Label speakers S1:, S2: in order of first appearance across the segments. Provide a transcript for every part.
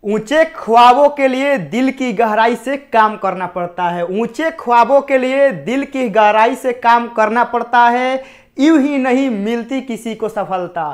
S1: ऊंचे ख्वाबों के लिए दिल की गहराई से काम करना पड़ता है। ऊंचे ख्वाबों के लिए दिल की गहराई से काम करना पड़ता है। यूं ही नहीं मिलती किसी को सफलता।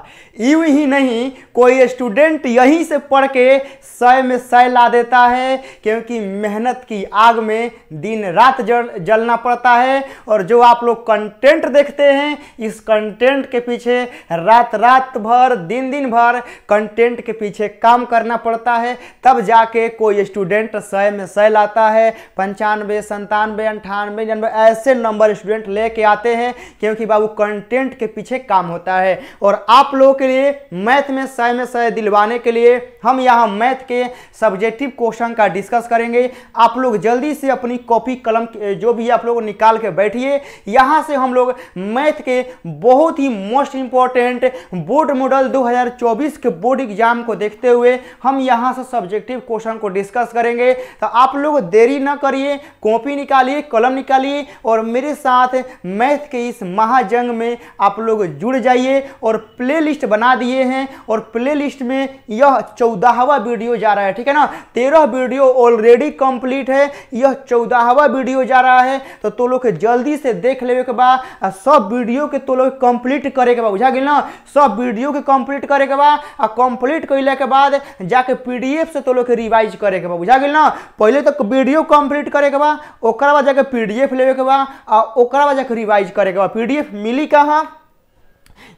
S1: यूं ही नहीं कोई स्टूडेंट यहीं से पढ़ के 100 में 100 ला देता है, क्योंकि मेहनत की आग में दिन रात जलना पड़ता है। और जो आप लोग कंटेंट देखते हैं, इस कंटेंट के पीछे रात रात भर दिन दिन भर कंटेंट के पीछे काम करना पड़ता है, तब जाके कोई स्टूडेंट 100 में 100 लाता है। 95, 97, 98, 99 ऐसे नंबर स्टूडेंट लेके आते हैं, क्योंकि बाबू कंटेंट के पीछे काम होता है। और आप लोगों के लिए मैथ में 100 में 100 दिलवाने के लिए हम यहाँ मैथ के सब्जेक्टिव क्वेश्चन का डिस्कस करेंगे। आप लोग जल्दी से अपनी कॉपी कलम जो भी आप लोग निकाल के बैठिए। यहाँ से हम लोग मैथ के बहुत ही मोस्ट इंपॉर्टेंट बोर्ड मॉडल 2024 के बोर्ड एग्जाम को देखते हुए हम यहाँ से सब्जेक्टिव क्वेश्चन को डिस्कस करेंगे। तो आप लोग देरी ना करिए, कॉपी निकालिए, कलम निकालिए और मेरे साथ मैथ के इस महाजंग में आप लोग जुड़ जाइए। और प्लेलिस्ट बना दिए हैं और प्लेलिस्ट में यह 14वां वीडियो जा रहा है, ठीक है ना। 13 वीडियो ऑलरेडी कंप्लीट है, यह 14वां वीडियो जा रहा है। तो लोग जल्दी से देख लेवे के बाद सब वीडियो के तो लोग कंप्लीट करे के बाद, बुझा गेल ना। सब वीडियो के कंप्लीट करे के बाद आ कंप्लीट कइले के बाद जाके पीडीएफ से तो लोग रिवाइज करे के बाद, बुझा गेल ना। पहले तक वीडियो कंप्लीट करे के बाद ओकरा बाद जाके पीडीएफ लेवे के बाद आ ओकरा बाद जाके रिवाइज करे के बाद। पीडीएफ मिली कहाँ?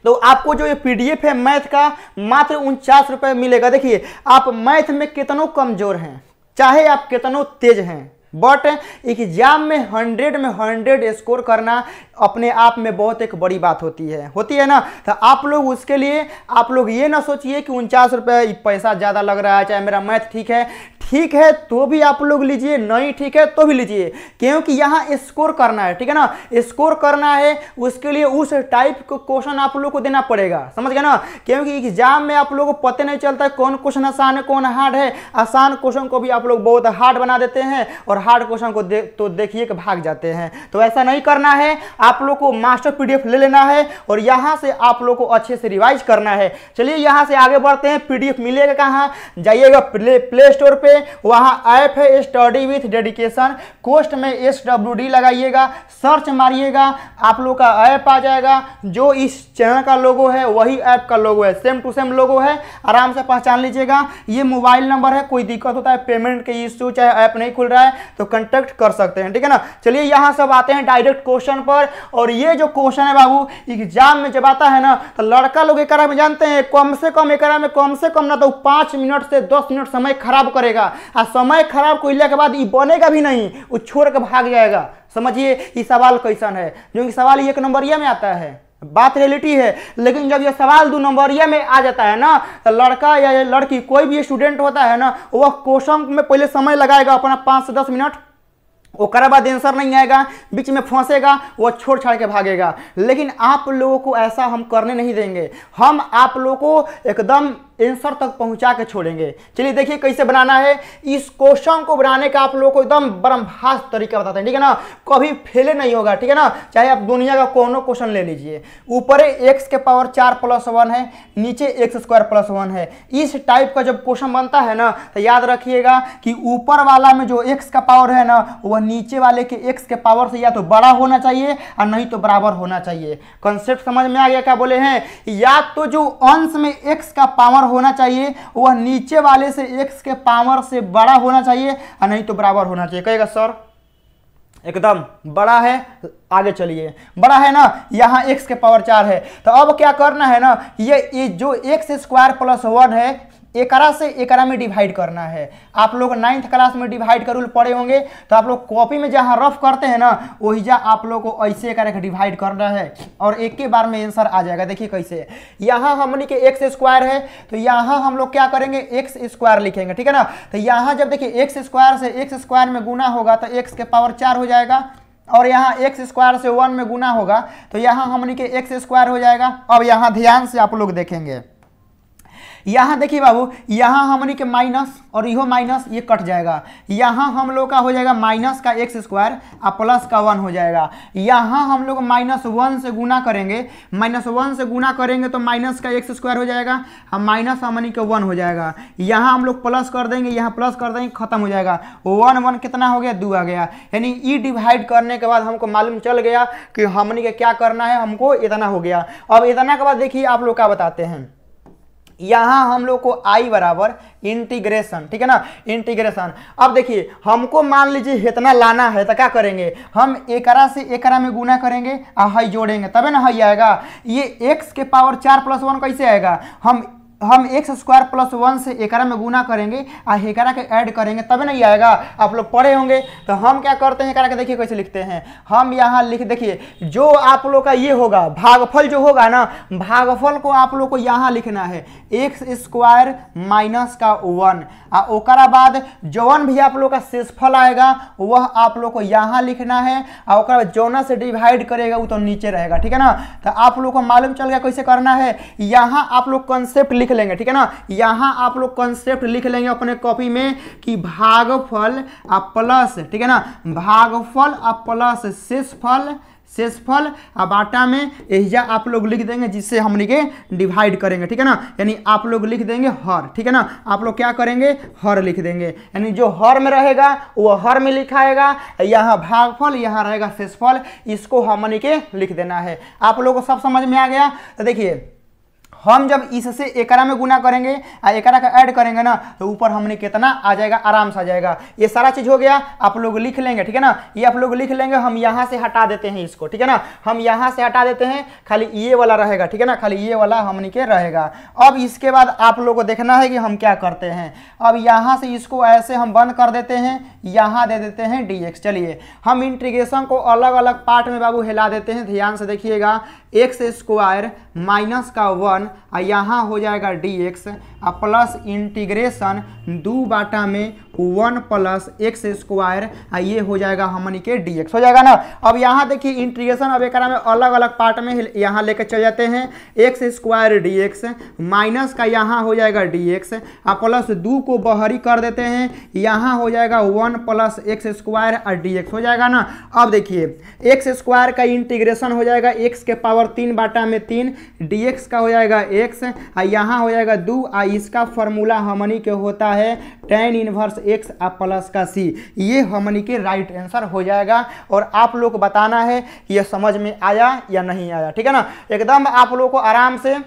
S1: तो आपको जो ये पीडीएफ है मैथ का मात्र 49 रुपए मिलेगा। देखिए, आप मैथ में कितनों कमजोर हैं, चाहे आप कितनों तेज हैं, बट एग्जाम में 100 में 100 स्कोर करना अपने आप में बहुत एक बड़ी बात होती है ना। तो आप लोग उसके लिए आप लोग ये ना सोचिए कि 49 रुपये पैसा ज़्यादा लग रहा है, चाहे मेरा मैथ ठीक है तो भी आप लोग लीजिए, नहीं ठीक है तो भी लीजिए, क्योंकि यहाँ स्कोर करना है, ठीक है ना। स्कोर करना है, उसके लिए उस टाइप का क्वेश्चन आप लोग को देना पड़ेगा, समझ गए ना। क्योंकि एग्जाम में आप लोगों को पता नहीं चलता है कौन क्वेश्चन आसान है कौन हार्ड है। आसान क्वेश्चन को भी आप लोग बहुत हार्ड बना देते हैं और हार्ड क्वेश्चन को तो देखिए कि भाग जाते हैं। तो ऐसा नहीं करना है, आप लोग को मास्टर पीडीएफ ले लेना है और यहाँ से आप लोग को अच्छे से रिवाइज करना है। चलिए यहाँ से आगे बढ़ते हैं। पीडीएफ मिलेगा कहाँ? जाइएगा प्ले स्टोर पे, वहाँ ऐप है स्टडी विथ डेडिकेशन, कोस्ट में SWD लगाइएगा, सर्च मारिएगा, आप लोग का ऐप आ जाएगा। जो इस चैनल का लोगो है वही ऐप का लोगो है, सेम टू सेम लोगो है, आराम से पहचान लीजिएगा। ये मोबाइल नंबर है, कोई दिक्कत होता है पेमेंट के इश्यू, चाहे ऐप नहीं खुल रहा है तो कांटेक्ट कर सकते हैं, ठीक है ना। चलिए यहाँ सब आते हैं डायरेक्ट क्वेश्चन पर। और ये जो क्वेश्चन है बाबू, एग्जाम में जब आता है ना तो लड़का लोग एक में जानते हैं कम से कम ना तो 5 मिनट से 10 मिनट समय खराब करेगा। आ समय खराब कोइला के बाद ये बनेगा भी नहीं, वो छोड़ के भाग जाएगा। समझिए ये सवाल कैसन है, जो सवाल 1 नंबरिया में आता है, बात रियलिटी है। लेकिन जब यह सवाल 2 नंबरिया में आ जाता है ना तो लड़का या लड़की कोई भी स्टूडेंट होता है ना, वह क्वेश्चन में पहले समय लगाएगा अपना 5 से 10 मिनट, ओकरा बाद आंसर नहीं आएगा, बीच में फंसेगा, वो छोड़ छाड़ के भागेगा। लेकिन आप लोगों को ऐसा हम करने नहीं देंगे, हम आप लोगों को एकदम आंसर तक पहुंचा के छोड़ेंगे। चलिए देखिए कैसे बनाना है। इस क्वेश्चन को बनाने का आप लोगों को एकदम बरमभास तरीका बताते हैं, ठीक है ना। कभी फेले नहीं होगा, ठीक है ना। चाहे आप दुनिया का कोनो क्वेश्चन ले लीजिए, ऊपर x के पावर 4 + 1 है, नीचे x² + 1 है। इस टाइप का जब क्वेश्चन बनता है ना तो याद रखिएगा कि ऊपर वाला में जो x का पावर है ना वह नीचे वाले के x के पावर से या तो बड़ा होना चाहिए और नहीं तो बराबर होना चाहिए। कॉन्सेप्ट समझ में आ गया? क्या बोले हैं, या तो जो अंश में x का पावर होना चाहिए वह नीचे वाले से x के पावर से बड़ा होना चाहिए और नहीं तो बराबर होना चाहिए। कहेगा सर एकदम बड़ा है, आगे चलिए, बड़ा है ना, यहाँ x के पावर 4 है। तो अब क्या करना है ना, ये जो x² + 1 है एकरा से एकरा में डिवाइड करना है। आप लोग 9th क्लास में डिवाइड का रूल पढ़े होंगे, तो आप लोग कॉपी में जहाँ रफ करते हैं ना वही जा आप लोग को ऐसे करके डिवाइड करना है और एक के बार में आंसर आ जाएगा। देखिए कैसे, यहाँ हमने के x² है तो यहाँ हम लोग क्या करेंगे x² लिखेंगे, ठीक है ना। तो यहाँ जब देखिए x² से x² में गुना होगा तो x के पावर 4 हो जाएगा और यहाँ x² से 1 में गुना होगा तो यहाँ हमने के x² हो जाएगा। अब यहाँ ध्यान से आप लोग देखेंगे, यहाँ देखिए बाबू, यहाँ हमनी के माइनस और इहो माइनस ये कट जाएगा। यहाँ हम लोग का हो जाएगा माइनस का एक्स स्क्वायर और प्लस का 1 हो जाएगा। यहाँ हम लोग -1 से गुना करेंगे, -1 से गुना करेंगे तो माइनस का एक्स स्क्वायर हो जाएगा, हम माइनस हमनी के 1 हो जाएगा। यहाँ हम लोग प्लस कर देंगे, यहाँ प्लस कर देंगे, खत्म हो जाएगा। 1 1 कितना हो गया, 2 आ गया। यानी ई डिवाइड करने के बाद हमको मालूम चल गया कि हमनी के क्या करना है, हमको इतना हो गया। अब इतना के बाद देखिए आप लोग क्या बताते हैं, यहाँ हम लोग को आई बराबर इंटीग्रेशन, ठीक है ना, इंटीग्रेशन। अब देखिए हमको मान लीजिए इतना लाना है तो क्या करेंगे, हम एकरा से एकरा में गुना करेंगे और हाई जोड़ेंगे तबे ना हाई आएगा। ये x के पावर 4 + 1 कैसे आएगा, हम एक्स स्क्वायर प्लस 1 से एकरा में गुना करेंगे और एकरा के ऐड करेंगे तब नहीं आएगा। आप लोग पढ़े होंगे। तो हम क्या करते हैं, एकरा के देखिए कैसे लिखते हैं, हम यहाँ लिख, देखिए जो आप लोग का ये होगा भागफल जो होगा ना, भागफल को आप लोग को यहाँ लिखना है एक्स स्क्वायर माइनस का 1 और ओकरा बाद जौन भी आप लोग का शेषफल आएगा वह आप लोग को यहाँ लिखना है और ओकरा बाद जौना से डिवाइड करेगा वो तो नीचे रहेगा, ठीक है ना। तो आप लोग को मालूम चल गया कैसे करना है। यहाँ आप लोग कॉन्सेप्ट लिख लेंगे, ठीक है ना, यहाँ आप लोग कॉन्सेप्ट लिख लेंगे अपने कॉपी में कि भागफल और प्लस, ठीक है ना, भागफल और प्लस शेषफल और बाटा में एहिजा आप लोग लिख देंगे जिससे हमनी के डिवाइड करेंगे, ठीक है ना। यानी आप लोग लिख देंगे हर, ठीक है ना, आप लोग क्या करेंगे हर लिख देंगे। यानी जो हर में रहेगा वो हर में लिखाएगा, यहाँ भागफल यहाँ रहेगा शेषफल, इसको हमनी के लिख देना है। आप लोगों को सब समझ में आ गया। तो देखिए हम जब इससे एकरा में गुना करेंगे और एकरा का ऐड करेंगे ना तो ऊपर हमने कितना आ जाएगा, आराम से आ जाएगा। ये सारा चीज हो गया, आप लोग लिख लेंगे, ठीक है ना, ये आप लोग लिख लेंगे। हम यहाँ से हटा देते हैं इसको, ठीक है ना, हम यहाँ से हटा देते हैं, खाली ये वाला रहेगा, ठीक है ना, खाली ये वाला हमने के रहेगा। अब इसके बाद आप लोग को देखना है कि हम क्या करते हैं। अब यहाँ से इसको ऐसे हम बंद कर देते हैं, यहाँ दे देते हैं dx। चलिए हम इंटीग्रेशन को अलग अलग पार्ट में बाबू हिला देते हैं, ध्यान से देखिएगा। एक्स स्क्वायर माइनस का 1 और यहाँ हो जाएगा dx और प्लस इंटीग्रेशन 2 बाटा में 1 प्लस एक्स स्क्वायर और ये हो जाएगा हमनी के dx हो जाएगा ना। अब यहाँ देखिए इंटीग्रेशन अब एक में अलग अलग पार्ट में यहाँ लेकर चल जाते हैं। एक्स स्क्वायर dx माइनस का यहाँ हो जाएगा dx और प्लस 2 को बाहरी कर देते हैं, यहाँ हो जाएगा 1 प्लस एक्स स्क्वायर और dx हो जाएगा ना। अब देखिए एक्स स्क्वायर का इंटीग्रेशन हो जाएगा x के पावर 3 बाटा में 3, dx का हो जाएगा x और यहाँ हो जाएगा 2 और इसका फॉर्मूला हमनी के होता है tan इनवर्स x और प्लस का c। ये हमनी के राइट आंसर हो जाएगा। और आप लोग को बताना है कि यह समझ में आया या नहीं आया, ठीक है ना। एकदम आप लोग को आराम से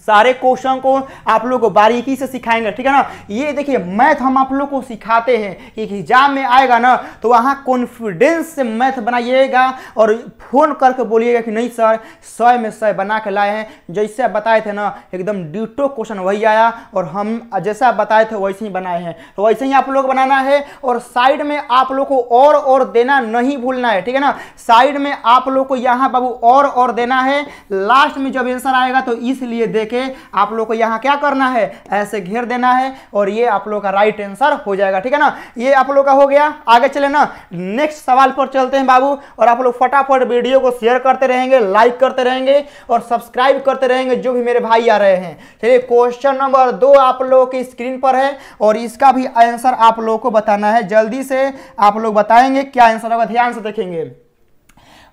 S1: सारे क्वेश्चन को आप लोग को बारीकी से सिखाएंगे, ठीक है ना। ये देखिए मैथ हम आप लोग को सिखाते हैं कि एग्जाम में आएगा ना तो वहाँ कॉन्फिडेंस से मैथ बनाइएगा और फोन करके बोलिएगा कि नहीं सर 100 में 100 बना के लाए हैं, जैसे आप बताए थे ना एकदम डिटो क्वेश्चन वही आया और हम जैसा आप बताए थे वैसे ही बनाए हैं। तो वैसे ही आप लोग बनाना है और साइड में आप लोग को और देना नहीं भूलना है, ठीक है ना। साइड में आप लोग को यहाँ बाबू और देना है, लास्ट में जब आंसर आएगा तो इसलिए देख आप लोग को यहाँ क्या करना है, ऐसे घेर देना है और ये आप लोग का राइट आंसर हो जाएगा, ठीक है ना। ये आप लोग का हो गया। आगे चले ना, नेक्स्ट सवाल पर चलते हैं बाबू। और आप लोग फटाफट वीडियो को शेयर करते रहेंगे, लाइक करते रहेंगे और सब्सक्राइब करते रहेंगे जो भी मेरे भाई आ रहे हैं। चलिए क्वेश्चन नंबर 2 आप लोगों की स्क्रीन पर है और इसका भी आंसर आप लोगों को बताना है। जल्दी से आप लोग बताएंगे क्या आंसर होगा, ध्यान से देखेंगे।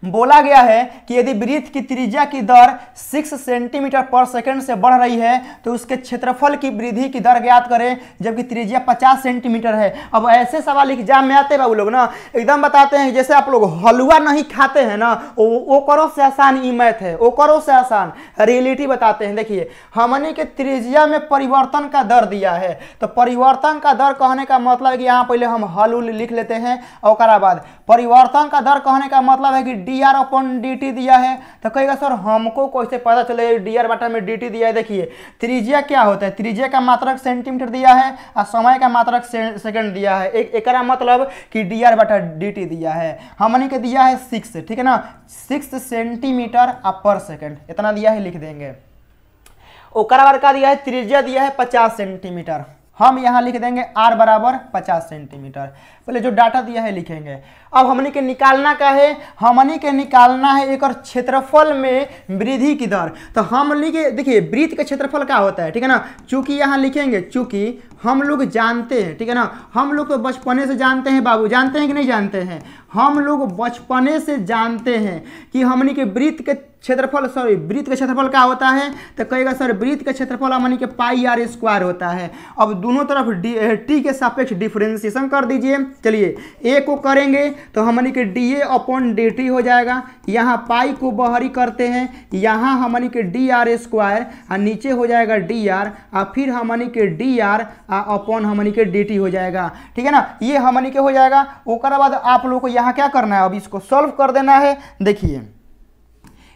S1: बोला गया है कि यदि वृत्त की त्रिज्या की दर 6 सेंटीमीटर पर सेकंड से बढ़ रही है तो उसके क्षेत्रफल की वृद्धि की दर ज्ञात करें जबकि त्रिज्या 50 सेंटीमीटर है। अब ऐसे सवाल एग्जाम में आते हैं बाबू लोग ना, एकदम बताते हैं जैसे आप लोग हलवा नहीं खाते हैं ना, वो करो से आसान ई मैथ है, वो करो से आसान रियलिटी बताते हैं। देखिए हमने के त्रिज्या में परिवर्तन का दर दिया है, तो परिवर्तन का दर कहने का मतलब है कि यहाँ पहले हम हल लिख लेते हैं और उसके बाद परिवर्तन का दर कहने का मतलब है कि dr/dt दिया है। तो कहेगा सर हमको कैसे पता चले dr/dt दिया है। देखिए त्रिज्या क्या होता है, त्रिज्या का मात्रक सेंटीमीटर दिया है और समय का मात्रक सेकंड दिया है। एक मतलब कि dr/dt दिया है, हमने के दिया है 6, ठीक है ना, 6 सेंटीमीटर पर सेकंड इतना दिया है, लिख देंगे। ओकरा बार का दिया है त्रिज्या दिया है 50 सेंटीमीटर, हम यहाँ लिख देंगे r बराबर 50 सेंटीमीटर। पहले जो डाटा दिया है लिखेंगे। अब हमनी के निकालना का है, हमनी के निकालना है एक और क्षेत्रफल में वृद्धि की दर। तो हम लिखे, देखिए वृत्त का क्षेत्रफल क्या होता है, ठीक है ना। चूंकि यहाँ लिखेंगे, चूंकि हम लोग जानते हैं, ठीक है ना, हम लोग तो बचपने से जानते हैं बाबू, जानते हैं कि नहीं जानते हैं, हम लोग बचपने से जानते हैं कि हमनी के वृत्त के क्षेत्रफल, सॉरी वृत्त का क्षेत्रफल क्या होता है, तो कहेगा सर वृत्त का क्षेत्रफल हमनी के पाई आर स्क्वायर होता है। अब दोनों तरफ टी के सापेक्ष डिफरेंशिएशन कर दीजिए। चलिए ए को करेंगे तो हमनी के D A upon D T हो जाएगा, यहाँ पाई को बाहरी करते हैं, यहाँ हमनी के डी आर स्क्वायर और नीचे हो जाएगा डी आर, और फिर हमनी के डी आर अपॉन हमनी के डी टी हो जाएगा, ठीक है ना। ये हमनी के हो जाएगा। उसके बाद आप लोग को यहाँ क्या करना है, अब इसको सॉल्व कर देना है। देखिए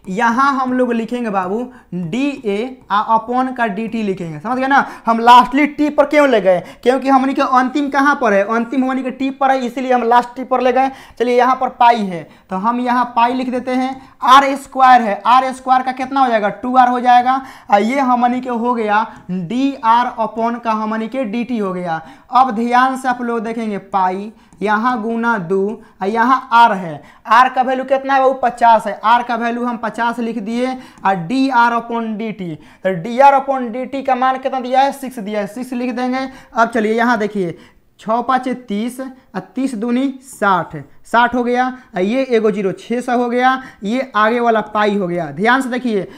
S1: यहाँ हम लोग लिखेंगे बाबू डी ए अपॉन का डी टी लिखेंगे, समझ गए ना। हम लास्टली टी पर क्यों ले गए, क्योंकि हमनी के अंतिम कहाँ पर है, अंतिम हमनी के टी पर है, इसीलिए हम लास्ट टी पर ले गए। चलिए यहाँ पर पाई है तो हम यहाँ पाई लिख देते हैं। आर स्क्वायर है, आर स्क्वायर का कितना हो जाएगा, 2r हो जाएगा। ये हमनी के हो गया डी आर अपॉन का हमनी के डी टी हो गया। अब ध्यान से आप लोग देखेंगे पाई यहाँ गुना 2, यहाँ आर है, आर का वैल्यू कितना है वो 50 है, आर का वैल्यू हम 50 लिख दिए, और D R upon D T, तो D R upon D T का मान कितना दिया है, 6 दिया है, 6 लिख देंगे। अब चलिए यहाँ देखिए 6 5 30 और 30 दूनी 60, 60 हो गया, ये एगो 0 600 हो गया, ये आगे वाला पाई हो गया। ध्यान से देखिए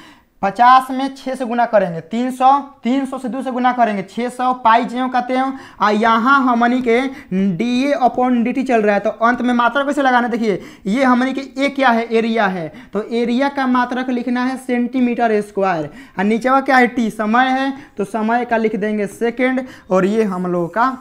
S1: 50 में 6 से गुना करेंगे 300, 300 से 2 से गुना करेंगे 600, पाई ज्यों कहते हैं। और यहाँ हमनी के D A upon D T चल रहा है, तो अंत में मात्रक कैसे लगाना, देखिए ये हमनी के ए क्या है, एरिया है, तो एरिया का मात्रक लिखना है सेंटीमीटर स्क्वायर, और नीचे का क्या है टी, समय है, तो समय का लिख देंगे सेकेंड, और ये हम लोगों का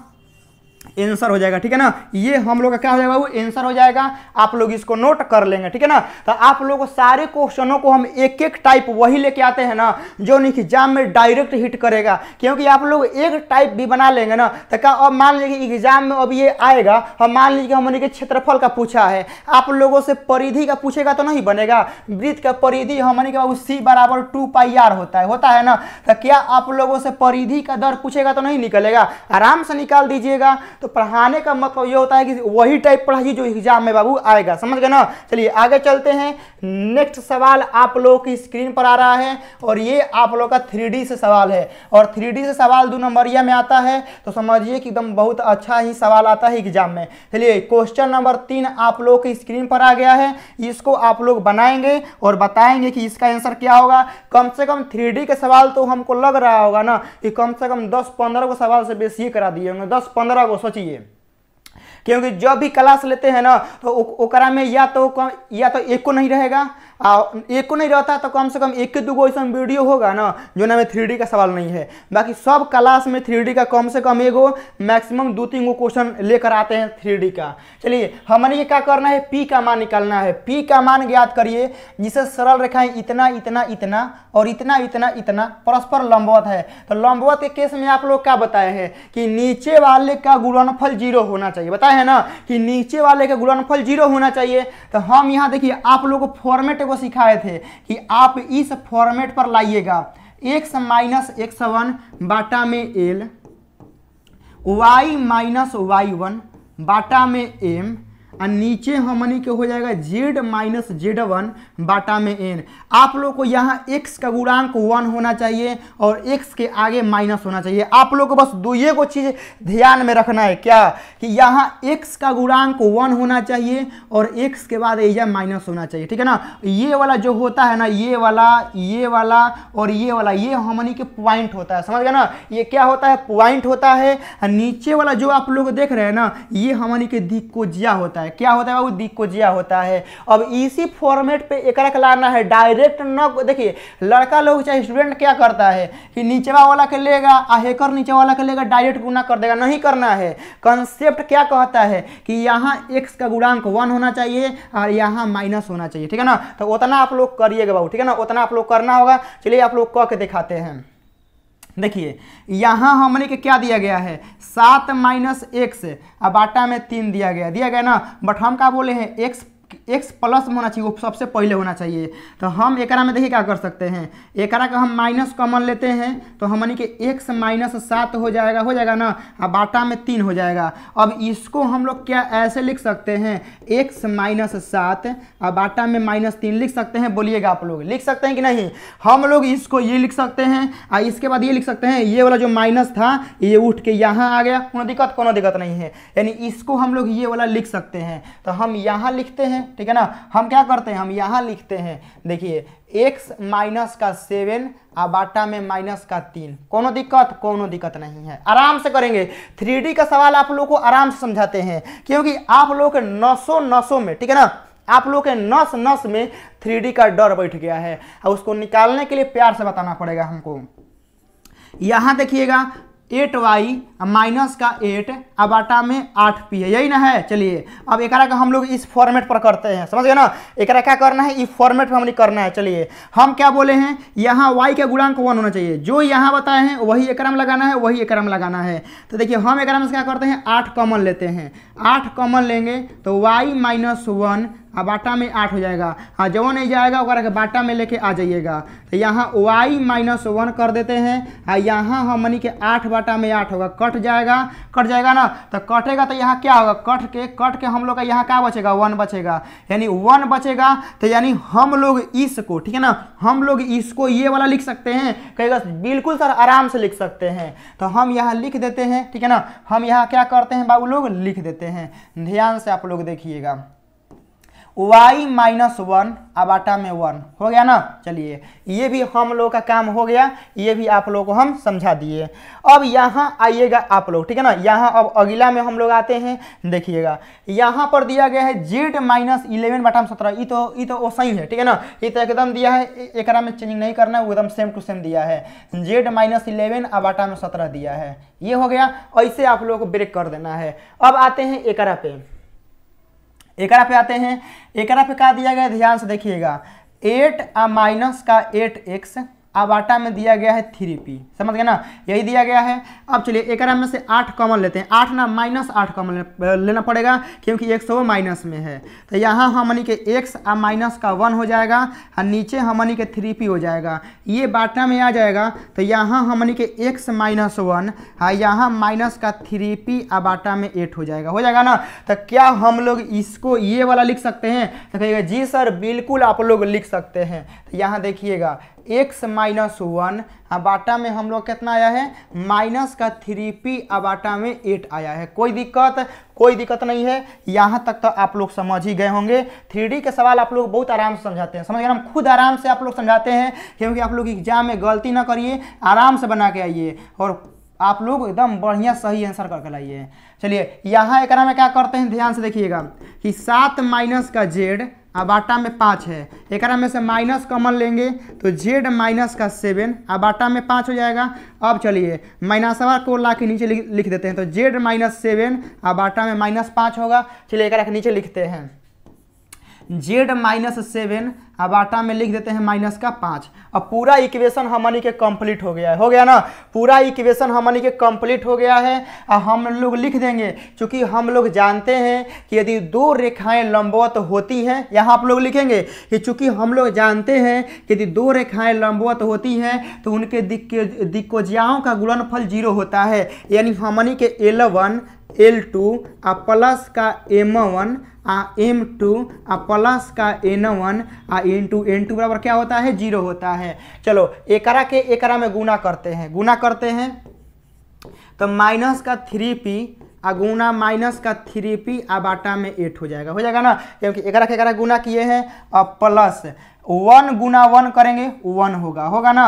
S1: आंसर हो जाएगा, ठीक है ना। ये हम लोग का क्या हो जाएगा, वो आंसर हो जाएगा। आप लोग इसको नोट कर लेंगे, ठीक है ना। तो आप लोगों सारे क्वेश्चनों को हम एक एक टाइप वही लेके आते हैं ना जो एग्जाम में डायरेक्ट हिट करेगा, क्योंकि आप लोग एक टाइप भी बना लेंगे ना तो क्या, अब मान लीजिए एग्जाम में अब ये आएगा, हम मान लीजिए हमने के क्षेत्रफल का पूछा है, आप लोगों से परिधि का पूछेगा तो नहीं बनेगा। वृत्त का परिधि हमने के बाबू सी बराबर 2 पाई आर होता है ना, तो क्या आप लोगों से परिधि का दर पूछेगा तो नहीं निकलेगा, आराम से निकाल दीजिएगा। तो पढ़ाने का मतलब ये होता है कि वही टाइप पढ़ाइए जो एग्जाम में बाबू आएगा, समझ गए ना। चलिए आगे चलते हैं। नेक्स्ट सवाल आप लोगों की स्क्रीन पर आ रहा है, और ये आप लोगों का 3D से सवाल है, और 3D से सवाल 2 नंबरिया में आता है, तो समझिए कि एकदम बहुत अच्छा ही सवाल आता है एग्जाम में। चलिए क्वेश्चन नंबर 3 आप लोगों की स्क्रीन पर आ गया है, इसको आप लोग बनाएंगे और बताएंगे कि इसका आंसर क्या होगा। कम से कम 3D के सवाल तो हमको लग रहा होगा ना कि कम से कम 10-15 को सवाल से बेसी करा दिए होंगे, 10-15 को सोचिए, क्योंकि जब भी क्लास लेते हैं ना तो ओकरा में या तो एक को नहीं रहेगा, एक को नहीं रहता तो कम से कम 1-2 गो ऐसा वीडियो होगा ना जो ना में 3D का सवाल नहीं है। बाकी सब क्लास में 3D का कम से कम एगो मैक्सिमम 2-3 गो क्वेश्चन लेकर आते हैं 3D का। चलिए हमें ये क्या करना है, P का मान निकालना है। P का मान ज्ञात करिए जिसे सरल रेखाएं इतना इतना इतना और इतना इतना इतना परस्पर लंबवत है। तो लंबवत के केस में आप लोग क्या बताए हैं कि नीचे वाले का गुणनफल 0 होना चाहिए, बताए है ना कि नीचे वाले का गुणनफल 0 होना चाहिए। तो हम यहाँ देखिए आप लोगों को फॉर्मेट को सिखाए थे कि आप इस फॉर्मेट पर लाइएगा, x माइनस x1 बाटा में l, y माइनस y1 बाटा में m, और नीचे हमनी के हो जाएगा z माइनस z1 बाटा में n। आप लोग को यहाँ x का गुणांक 1 होना चाहिए और x के आगे माइनस होना चाहिए। आप लोग को बस दो ये को चीज़ ध्यान में रखना है, क्या कि यहाँ x का गुणांक 1 होना चाहिए और x के बाद यह माइनस होना चाहिए, ठीक है ना। ये वाला जो होता है ना, ये वाला और ये वाला, ये हमनी के पॉइंट होता है, समझ गए ना। ये क्या होता है, पॉइंट होता है। नीचे वाला जो आप लोग देख रहे हैं ना, ये हमनी के दिक्कोजिया होता है। क्या होता है बाबू, दिक्कोजिया होता है। अब इसी फॉर्मेट पे एक लाना है, डायरेक्ट न। देखिए लड़का लोग चाहे स्टूडेंट क्या करता है कि नीचवा वाला के लेगा हेकर नीचे वाला के लेगा डायरेक्ट गुना कर देगा, नहीं करना है। कंसेप्ट क्या कहता है कि यहाँ x का गुणांक 1 होना चाहिए और यहाँ माइनस होना चाहिए, ठीक है ना। तो उतना आप लोग करिएगा बाबू, ठीक है ना, उतना आप लोग करना होगा। चलिए आप लोग कह के दिखाते हैं। देखिए यहाँ हमने के क्या दिया गया है, 7 माइनस x बाटा में 3 दिया गया ना। बट हम क्या बोले हैं, x x प्लस में होना चाहिए, वो सबसे पहले होना चाहिए। तो हम एकरा में देखिए क्या कर सकते हैं, एकरा का हम माइनस कॉमन लेते हैं तो हमनी के x माइनस 7 हो जाएगा ना, अब बाटा में 3 हो जाएगा। अब इसको हम लोग क्या ऐसे लिख सकते हैं, x माइनस 7 अब बाटा में माइनस 3 लिख सकते हैं, बोलिएगा आप लोग लिख सकते हैं कि नहीं। हम लोग इसको ये लिख सकते हैं और इसके बाद ये लिख सकते हैं, ये वाला जो माइनस था ये उठ के यहाँ आ गया, कोनो दिक्कत नहीं है। यानी इसको हम लोग ये वाला लिख सकते हैं। तो हम यहाँ लिखते हैं, ठीक है ना, हम क्या करते हैं, हम यहाँ लिखते हैं, देखिए x माइनस का 7 और बाटा में माइनस का 3, कोनो दिक्कत नहीं है, आराम से करेंगे। 3D का सवाल आप लोग को आराम से समझाते हैं, क्योंकि आप लोग के नसों में, ठीक है ना, आप लोग के नस में 3D का डर बैठ गया है और उसको निकालने के लिए प्यार से बताना पड़ेगा हमको। यहाँ देखिएगा 8y माइनस का 8 अब बाटा में 8p है, यही ना है। चलिए अब एकरा का हम लोग इस फॉर्मेट पर करते हैं, समझ गए ना, एकरा क्या करना है, इस फॉर्मेट पर हमने करना है। चलिए हम क्या बोले हैं, यहाँ y का गुणांक 1 होना चाहिए, जो यहाँ बताए हैं वही एकरा में लगाना है, वही एकरा में लगाना है। तो देखिए हम एकरा में क्या करते हैं, 8 कॉमन लेते हैं, 8 कॉमन लेंगे तो y माइनस 1 अब बाटा में 8 हो जाएगा। हाँ, जो नहीं जाएगा ओकरा के बाटा में लेके आ जाइएगा। तो यहाँ y माइनस 1 कर देते हैं और यहाँ हमनी के 8 बाटा में 8 होगा, कट जाएगा ना, तो कटेगा तो यहाँ क्या होगा, कट के हम लोग का यहाँ क्या बचेगा, 1 बचेगा, यानी 1 बचेगा। तो यानी हम लोग इसको, ठीक है ना, हम लोग इसको ये वाला लिख सकते हैं, कहेगा बिल्कुल सर आराम से लिख सकते हैं। तो हम यहाँ लिख देते हैं, ठीक है ना, हम यहाँ क्या करते हैं बाबू लोग, लिख देते हैं, ध्यान से आप लोग देखिएगा, y माइनस 1 अब बाटा में 1 हो गया ना। चलिए ये भी हम लोग का काम हो गया, ये भी आप लोग को हम समझा दिए। अब यहाँ आइएगा आप लोग, ठीक है ना, यहाँ अब अगला में हम लोग आते हैं, देखिएगा यहाँ पर दिया गया है z माइनस 11 बटा में 17, ये तो सही है, ठीक है ना, ये तो एकदम दिया है, एक में चेंजिंग नहीं करना है, एकदम सेम टू सेम दिया है, z माइनस 11 अब बाटा में 17 दिया है, ये हो गया। ऐसे आप लोग को ब्रेक कर देना है। अब आते हैं एकरा पे आते हैं, एकरा पे क्या दिया गया है, ध्यान से देखिएगा, 8 माइनस का 8x अब बाटा में दिया गया है 3p, समझ गए ना, यही दिया गया है। अब चलिए एकरा में से 8 कॉमन लेते हैं, 8 ना माइनस 8 कॉमन लेना पड़ेगा, क्योंकि x वो माइनस में है। तो यहाँ हमनी के x अब माइनस का 1 हो जाएगा और नीचे हमनी के 3p हो जाएगा, ये बाटा में आ जाएगा। तो यहाँ हमनी के x माइनस 1 और यहाँ माइनस का 3p अब बाटा में 8 हो जाएगा ना। तो क्या हम लोग इसको ये वाला लिख सकते हैं, तो कहिएगा जी सर बिल्कुल आप लोग लिख सकते हैं। तो यहाँ देखिएगा x माइनस 1 अब बाटा में हम लोग कितना आया है, माइनस का 3p अब बाटा में 8 आया है। कोई दिक्कत नहीं है, यहाँ तक तो आप लोग समझ ही गए होंगे। 3D के सवाल आप लोग बहुत आराम से समझाते हैं, समझ गए, हम खुद आराम से आप लोग समझाते हैं, क्योंकि आप लोग एग्जाम में गलती ना करिए, आराम से बना के आइए और आप लोग एकदम बढ़िया सही आंसर करके लाइए। चलिए यहाँ एकरा में क्या करते हैं, ध्यान से देखिएगा कि 7 माइनस का z अब बाटा में 5 है, एकरा में से माइनस कॉमन लेंगे तो z माइनस का 7 अब बाटा में 5 हो जाएगा। अब चलिए माइनसवा को ला के नीचे लिख देते हैं, तो z माइनस 7 अब बाटा में माइनस 5 होगा। चलिए एकरा के नीचे लिखते हैं, z माइनस 7 अब बाटा में लिख देते हैं माइनस का 5। अब पूरा इक्वेशन हमनी के कंप्लीट हो गया ना, पूरा इक्वेशन हमनी के कंप्लीट हो गया है। और हम लोग लिख देंगे, क्योंकि हम लोग जानते हैं कि यदि 2 रेखाएं लंबवत होती हैं, यहाँ आप लोग लिखेंगे कि चूंकि हम लोग जानते हैं कि यदि 2 रेखाएं लंबवत होती हैं तो उनके दिक्कोज्याओं का गुणनफल 0 होता है। यानी हमनी के L1 L2 प्लस का M1 M2 प्लस का N1 N2 बराबर क्या होता है, 0 होता है। चलो एकरा में गुना करते हैं तो माइनस का 3p गुना माइनस का 3p बाटा में 8 हो जाएगा ना, क्योंकि एकरा गुना किए हैं। अब प्लस 1 गुना 1 करेंगे 1 होगा ना,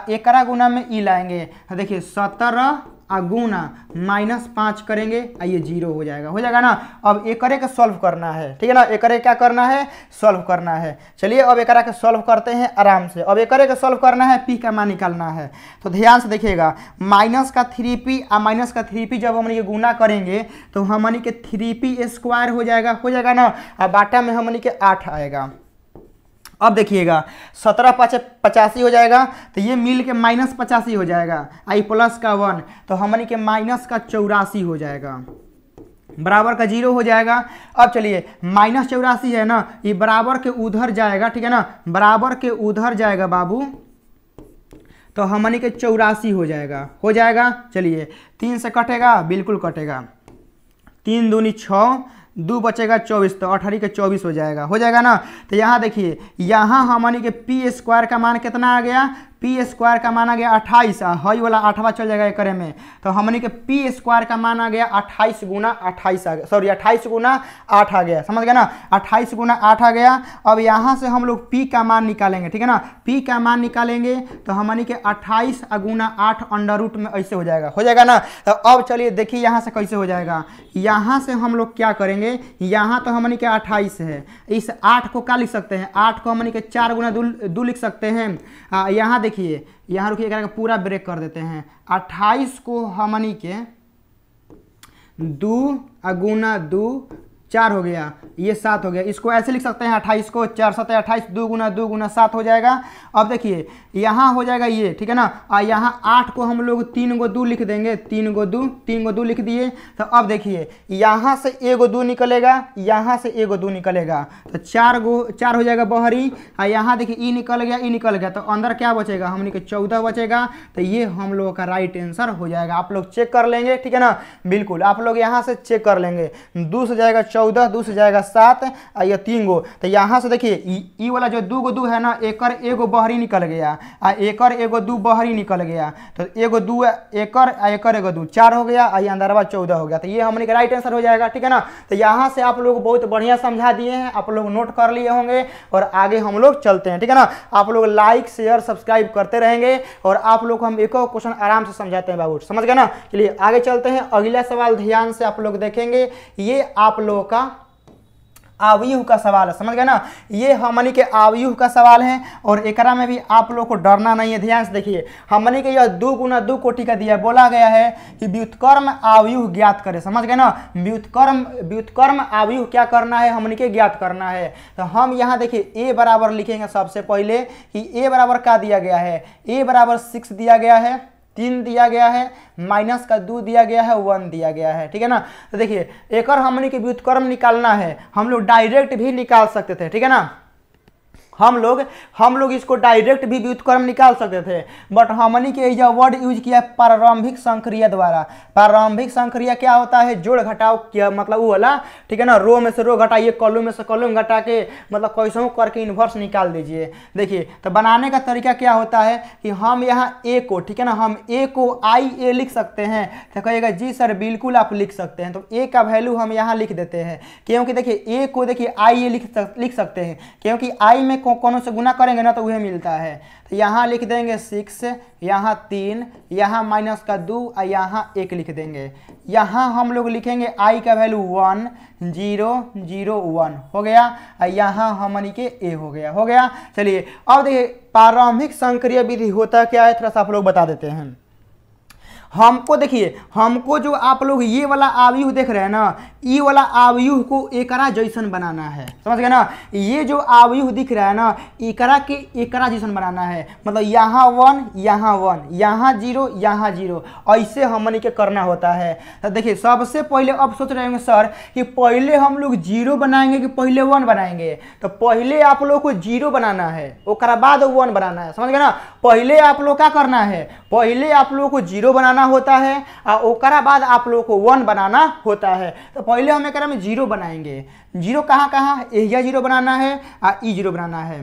S1: एकरा गुना में ई लाएंगे, देखिए 17 गुना माइनस 5 करेंगे ये 0 हो जाएगा ना। अब एकरे के सॉल्व करना है, ठीक है ना, एकरे क्या करना है, सॉल्व करना है। चलिए अब एकरा के सॉल्व करते हैं आराम से। अब एकरे के सॉल्व करना है, p का मान निकालना है। तो ध्यान से देखिएगा, माइनस का 3p माइनस का 3p जब हमने ये गुना करेंगे तो हमनी के 3p स्क्वायर हो जाएगा ना, बाटा में हमनी के 8 आएगा। अब देखिएगा 17 5 85 हो जाएगा, तो ये मिल के माइनस 85 हो जाएगा, आई प्लस का 1 तो हमनी के माइनस का 84 हो जाएगा। बराबर का 0 हो जाएगा। अब चलिए -84 है ना, ये बराबर के उधर जाएगा, ठीक है ना, बराबर के उधर जाएगा बाबू, तो हमनी के 84 हो जाएगा। चलिए 3 से कटेगा, बिल्कुल कटेगा, 3 दूनी 6, 2 बचेगा 24, तो 18 के 24 हो जाएगा ना। तो यहाँ देखिए, यहाँ हमनी के पी स्क्वायर का मान कितना आ गया, पी स्क्वायर का मान आ गया 28, हई वाला 8वां चल जाएगा एक में, तो हमनी के पी स्क्वायर का मान आ गया 28 गुना 28 आ गया, सॉरी 28 गुना 8 आ गया, समझ गया ना, 28 गुना 8 आ गया। अब यहाँ से हम लोग पी का मान निकालेंगे, ठीक है ना, पी का मान निकालेंगे तो हमनी के 28 गुना 8 अंडर रूट में ऐसे हो जाएगा ना। तो अब चलिए देखिए यहाँ से कैसे हो जाएगा, यहाँ से हम लोग क्या करेंगे, यहाँ तो हमनी के 28 है, इस 8 को क्या लिख सकते हैं, 8 को हमनी के 4 गुना 2 लिख सकते हैं। यहाँ देखिए, यहाँ रुकिए, पूरा ब्रेक कर देते हैं, 28 को हमनी के 2 गुना 2 4 हो गया, ये 7 हो गया, इसको ऐसे लिख सकते हैं 28 को 4 7 28, 2 गुना 7 हो जाएगा। अब देखिए यहाँ हो जाएगा ये, ठीक है ना, और यहाँ 8 को हम लोग 3 को 2 लिख देंगे, 3 को 2 लिख दिए। तो अब देखिए यहाँ से 1 2 निकलेगा, यहाँ से 1 2 निकलेगा, तो 4 हो जाएगा बहरी, और यहाँ देखिए ई निकल गया, तो अंदर क्या बचेगा, हमने के 14 बचेगा। तो ये हम लोगों का राइट आंसर हो जाएगा। आप लोग चेक कर लेंगे, ठीक है ना, बिल्कुल आप लोग यहाँ से चेक कर लेंगे। 2 से जाएगा 14, 2 से जाएगा 7, ये 3 गो, तो यहाँ से देखिए ई वाला जो 2 2 है ना, एकर 1 बहरी निकल गया, एकर 1 2 बहरी निकल गया, तो 1 2 एकर 1 2 4 हो गया, ये अंदरवा 14 हो गया। तो ये हमने का राइट आंसर हो जाएगा, ठीक है ना। तो यहाँ से आप लोग बहुत बढ़िया समझा दिए हैं, आप लोग नोट कर लिए होंगे, और आगे हम लोग चलते हैं, ठीक है ना। आप लोग लाइक शेयर सब्सक्राइब करते रहेंगे, और आप लोग को हम एक और क्वेश्चन आराम से समझाते हैं बाबू, समझ गए ना। चलिए आगे चलते हैं, अगला सवाल ध्यान से आप लोग देखेंगे, ये आप लोगों का अवयव का सवाल है, समझ गए ना, ये हमनी के अवयव का सवाल है, और एकरा में भी आप लोग को डरना नहीं है। ध्यान से देखिए, हमनी के यह 2 गुना 2 कोटि का दिया, बोला गया है कि व्युत्क्रम अवयव ज्ञात करें, समझ गए ना। व्युत्क्रम अवयव क्या करना है, हमनी के ज्ञात करना है। तो हम यहाँ देखिए ए बराबर लिखेंगे सबसे पहले, कि ए बराबर क्या दिया गया है, ए बराबर 6 दिया गया है, 3 दिया गया है, माइनस का 2 दिया गया है, 1 दिया गया है, ठीक है ना। तो देखिए एक और हमने के व्युत्क्रम निकालना है, हम लोग डायरेक्ट भी निकाल सकते थे, ठीक है ना, हम लोग इसको डायरेक्ट भी व्युत्क्रम निकाल सकते थे, बट हमनी के यह वर्ड यूज किया प्रारंभिक संक्रिया द्वारा। प्रारंभिक संक्रिया क्या होता है, जोड़ घटाव किया, मतलब वो वाला, ठीक है ना, रो में से रो घटाइए, कॉलम में से कॉलम घटा के, मतलब कैसे करके इन्वर्स निकाल दीजिए। देखिए तो बनाने का तरीका क्या होता है कि हम यहाँ ए को, ठीक है ना, हम ए को IA लिख सकते हैं। तो कहिएगा जी सर बिल्कुल आप लिख सकते हैं, तो ए का वैल्यू हम यहाँ लिख देते हैं, क्योंकि देखिए ए को देखिए IA लिख सकते हैं, क्योंकि आई में कौनों से गुना करेंगे ना तो वह मिलता है। तो यहाँ लिख देंगे 6, यहाँ 3, यहाँ माइनस का 2, और यहाँ 1 लिख देंगे। यहाँ हम लोग लिखेंगे आई का वैल्यू 1 0 0 1 हो गया, और यहाँ हमनी के ए हो गया। चलिए अब देखिए प्रारंभिक संक्रिया विधि होता क्या है, थोड़ा सा आप लोग बता देते हैं। हमको देखिए, हमको जो आप लोग ये वाला अवयव देख रहे हैं ना, ये वाला अवयव को एकरा जैसन बनाना है, समझ गए ना। ये जो अवयव दिख रहा है ना, एकरा के एकरा जैसन बनाना है, मतलब यहाँ 1 यहाँ 1 यहाँ 0 यहाँ 0, ऐसे हमनी के करना होता है। तो देखिए सबसे पहले अब सोच रहे होंगे सर कि पहले हम लोग 0 बनाएंगे कि पहले 1 बनाएंगे, तो पहले आप लोग को 0 बनाना है, उसके बाद 1 बनाना है, समझ गए ना। पहले आप लोग क्या करना है, पहले आप लोग को 0 बनाना होता है, और ओकरा बाद आप लोग को 1 बनाना होता है। तो पहले हम एकरा में 0 बनाएंगे, 0 कहाँ यह 0 बनाना है, और ई 0 बनाना है।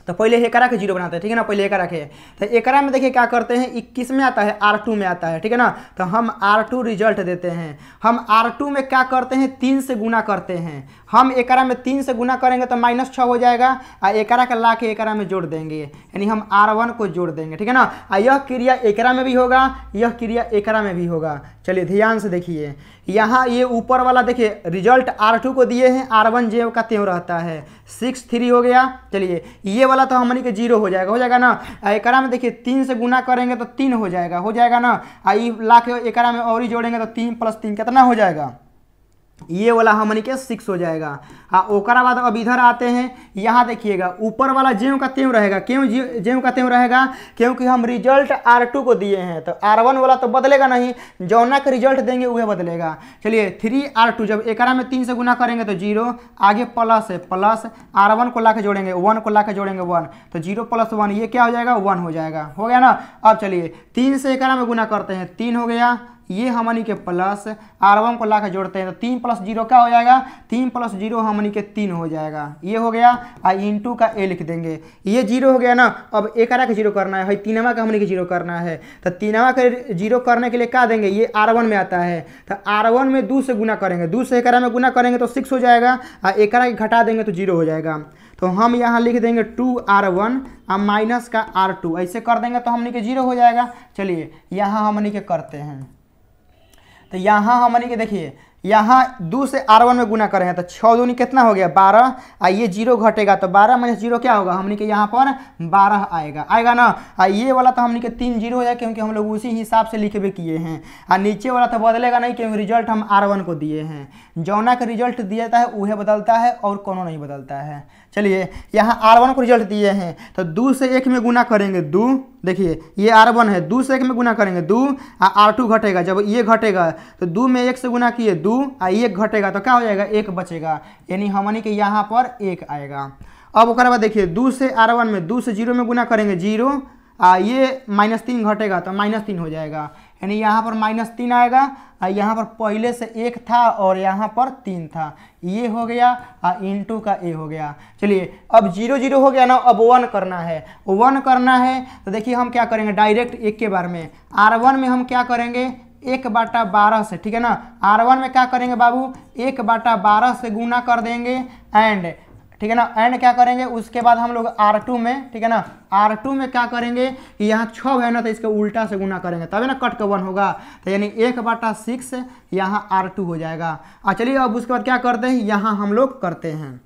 S1: तो पहले एकरा के 0 बनाते हैं, ठीक है ना, पहले एकरा के। तो एकरा में देखिए क्या करते हैं, 21 में आता है, R2 में आता है, ठीक है ना। तो हम R2 रिजल्ट देते हैं, हम R2 में क्या करते हैं, 3 से गुना करते हैं। हम एकरा में 3 से गुना करेंगे तो -6 हो जाएगा, और एकरा का ला के एकरा में जोड़ देंगे, यानी हम R1 को जोड़ देंगे, ठीक है ना। यह क्रिया एकरा में भी होगा, यह क्रिया एकरा में भी होगा। चलिए ध्यान से देखिए, यहाँ ये ऊपर वाला देखिए रिजल्ट R2 को दिए हैं, R1 जेव का त्यों रहता है, 6 3 हो गया। चलिए ये वाला तो हमनी के 0 हो जाएगा ना। एकरा में देखिए 3 से गुना करेंगे तो 3 हो जाएगा ना। आई ला के एकरा में और ही जोड़ेंगे तो 3 + 3 कितना हो जाएगा, ये वाला हमनी के 6 हो जाएगा। हाँ, ओकरा बाद अब इधर आते हैं, यहाँ देखिएगा ऊपर वाला ज्यों का त्यों रहेगा। क्यों ज्यों का त्यों रहेगा? क्योंकि हम रिजल्ट R2 को दिए हैं, तो R1 वाला तो बदलेगा नहीं, जौना का रिजल्ट देंगे वह बदलेगा। चलिए 3R2 जब एकरा में 3 से गुना करेंगे तो 0, आगे प्लस है, प्लस R1 को ला के जोड़ेंगे 1 को ला के जोड़ेंगे 1, तो 0 + 1 ये क्या हो जाएगा? 1 हो जाएगा। हो गया ना। अब चलिए 3 से एकरा में गुना करते हैं, 3 हो गया, ये हमनी के प्लस R1 को ला के जोड़ते हैं तो 3 + 0 क्या हो जाएगा? 3 + 0 हमनी के 3 हो जाएगा। ये हो गया, इंटू का ए लिख देंगे, ये 0 हो गया ना। अब एकरा के 0 करना है, तीनवा का हमनी के 0 करना है, तो तीनवा के 0 करने के लिए क्या देंगे? ये R1 में आता है, तो R1 में 2 से गुना करेंगे, 2 से एकरा में गुना करेंगे तो 6 हो जाएगा, और एकरा के घटा देंगे तो 0 हो जाएगा। तो हम यहाँ लिख देंगे 2R1 और माइनस का R2, ऐसे कर देंगे तो हमनी के 0 हो जाएगा। चलिए यहाँ हमनी के करते हैं, तो यहाँ हमनी के देखिए, यहाँ 2 से R1 में गुना करें तो 6 दूनी कितना हो गया? 12, और ये 0 घटेगा तो 12 - 0 क्या होगा? हमनी के यहाँ पर 12 आएगा ना। ये वाला तो हमनी के 3 0 हो जाएगा, क्योंकि हम लोग उसी हिसाब से लिखबे किए हैं। और नीचे वाला तो बदलेगा नहीं, क्योंकि रिजल्ट हम R1 को दिए हैं, जौना का रिजल्ट दिया है वह बदलता है और कोनो नहीं बदलता है। चलिए यहाँ R1 को रिजल्ट दिए हैं, तो 2 से 1 में गुना करेंगे 2, देखिए ये R1 है, 2 से 1 में गुना करेंगे 2, और R2 घटेगा, जब ये घटेगा तो 2 में 1 से गुना किए 2, और 1 घटेगा तो क्या हो जाएगा? 1 बचेगा, यानी हमनी के यहाँ पर 1 आएगा। अब उसके बाद देखिए 2 से R1 में 2 से 0 में गुना करेंगे 0, ये -3 घटेगा तो -3 हो जाएगा, यानी यहाँ पर -3 आएगा, और यहाँ पर पहले से 1 था और यहाँ पर 3 था, ये हो गया, इंटू का ए हो गया। चलिए अब 0 0 हो गया ना, अब 1 करना है, 1 करना है तो देखिए हम क्या करेंगे, डायरेक्ट एक के बार में R1 में हम क्या करेंगे? 1/12 से, ठीक है ना। R1 में क्या करेंगे बाबू? 1/12 से गुना कर देंगे, एंड ठीक है ना, एंड क्या करेंगे उसके बाद हम लोग R2 में, ठीक है ना, R2 में क्या करेंगे? यहाँ 6 है ना, तो इसके उल्टा से गुना करेंगे तभी ना कट के 1 होगा, तो यानी 1/6 यहाँ R2 हो जाएगा। चलिए अब उसके बाद क्या करते हैं, यहाँ हम लोग करते हैं,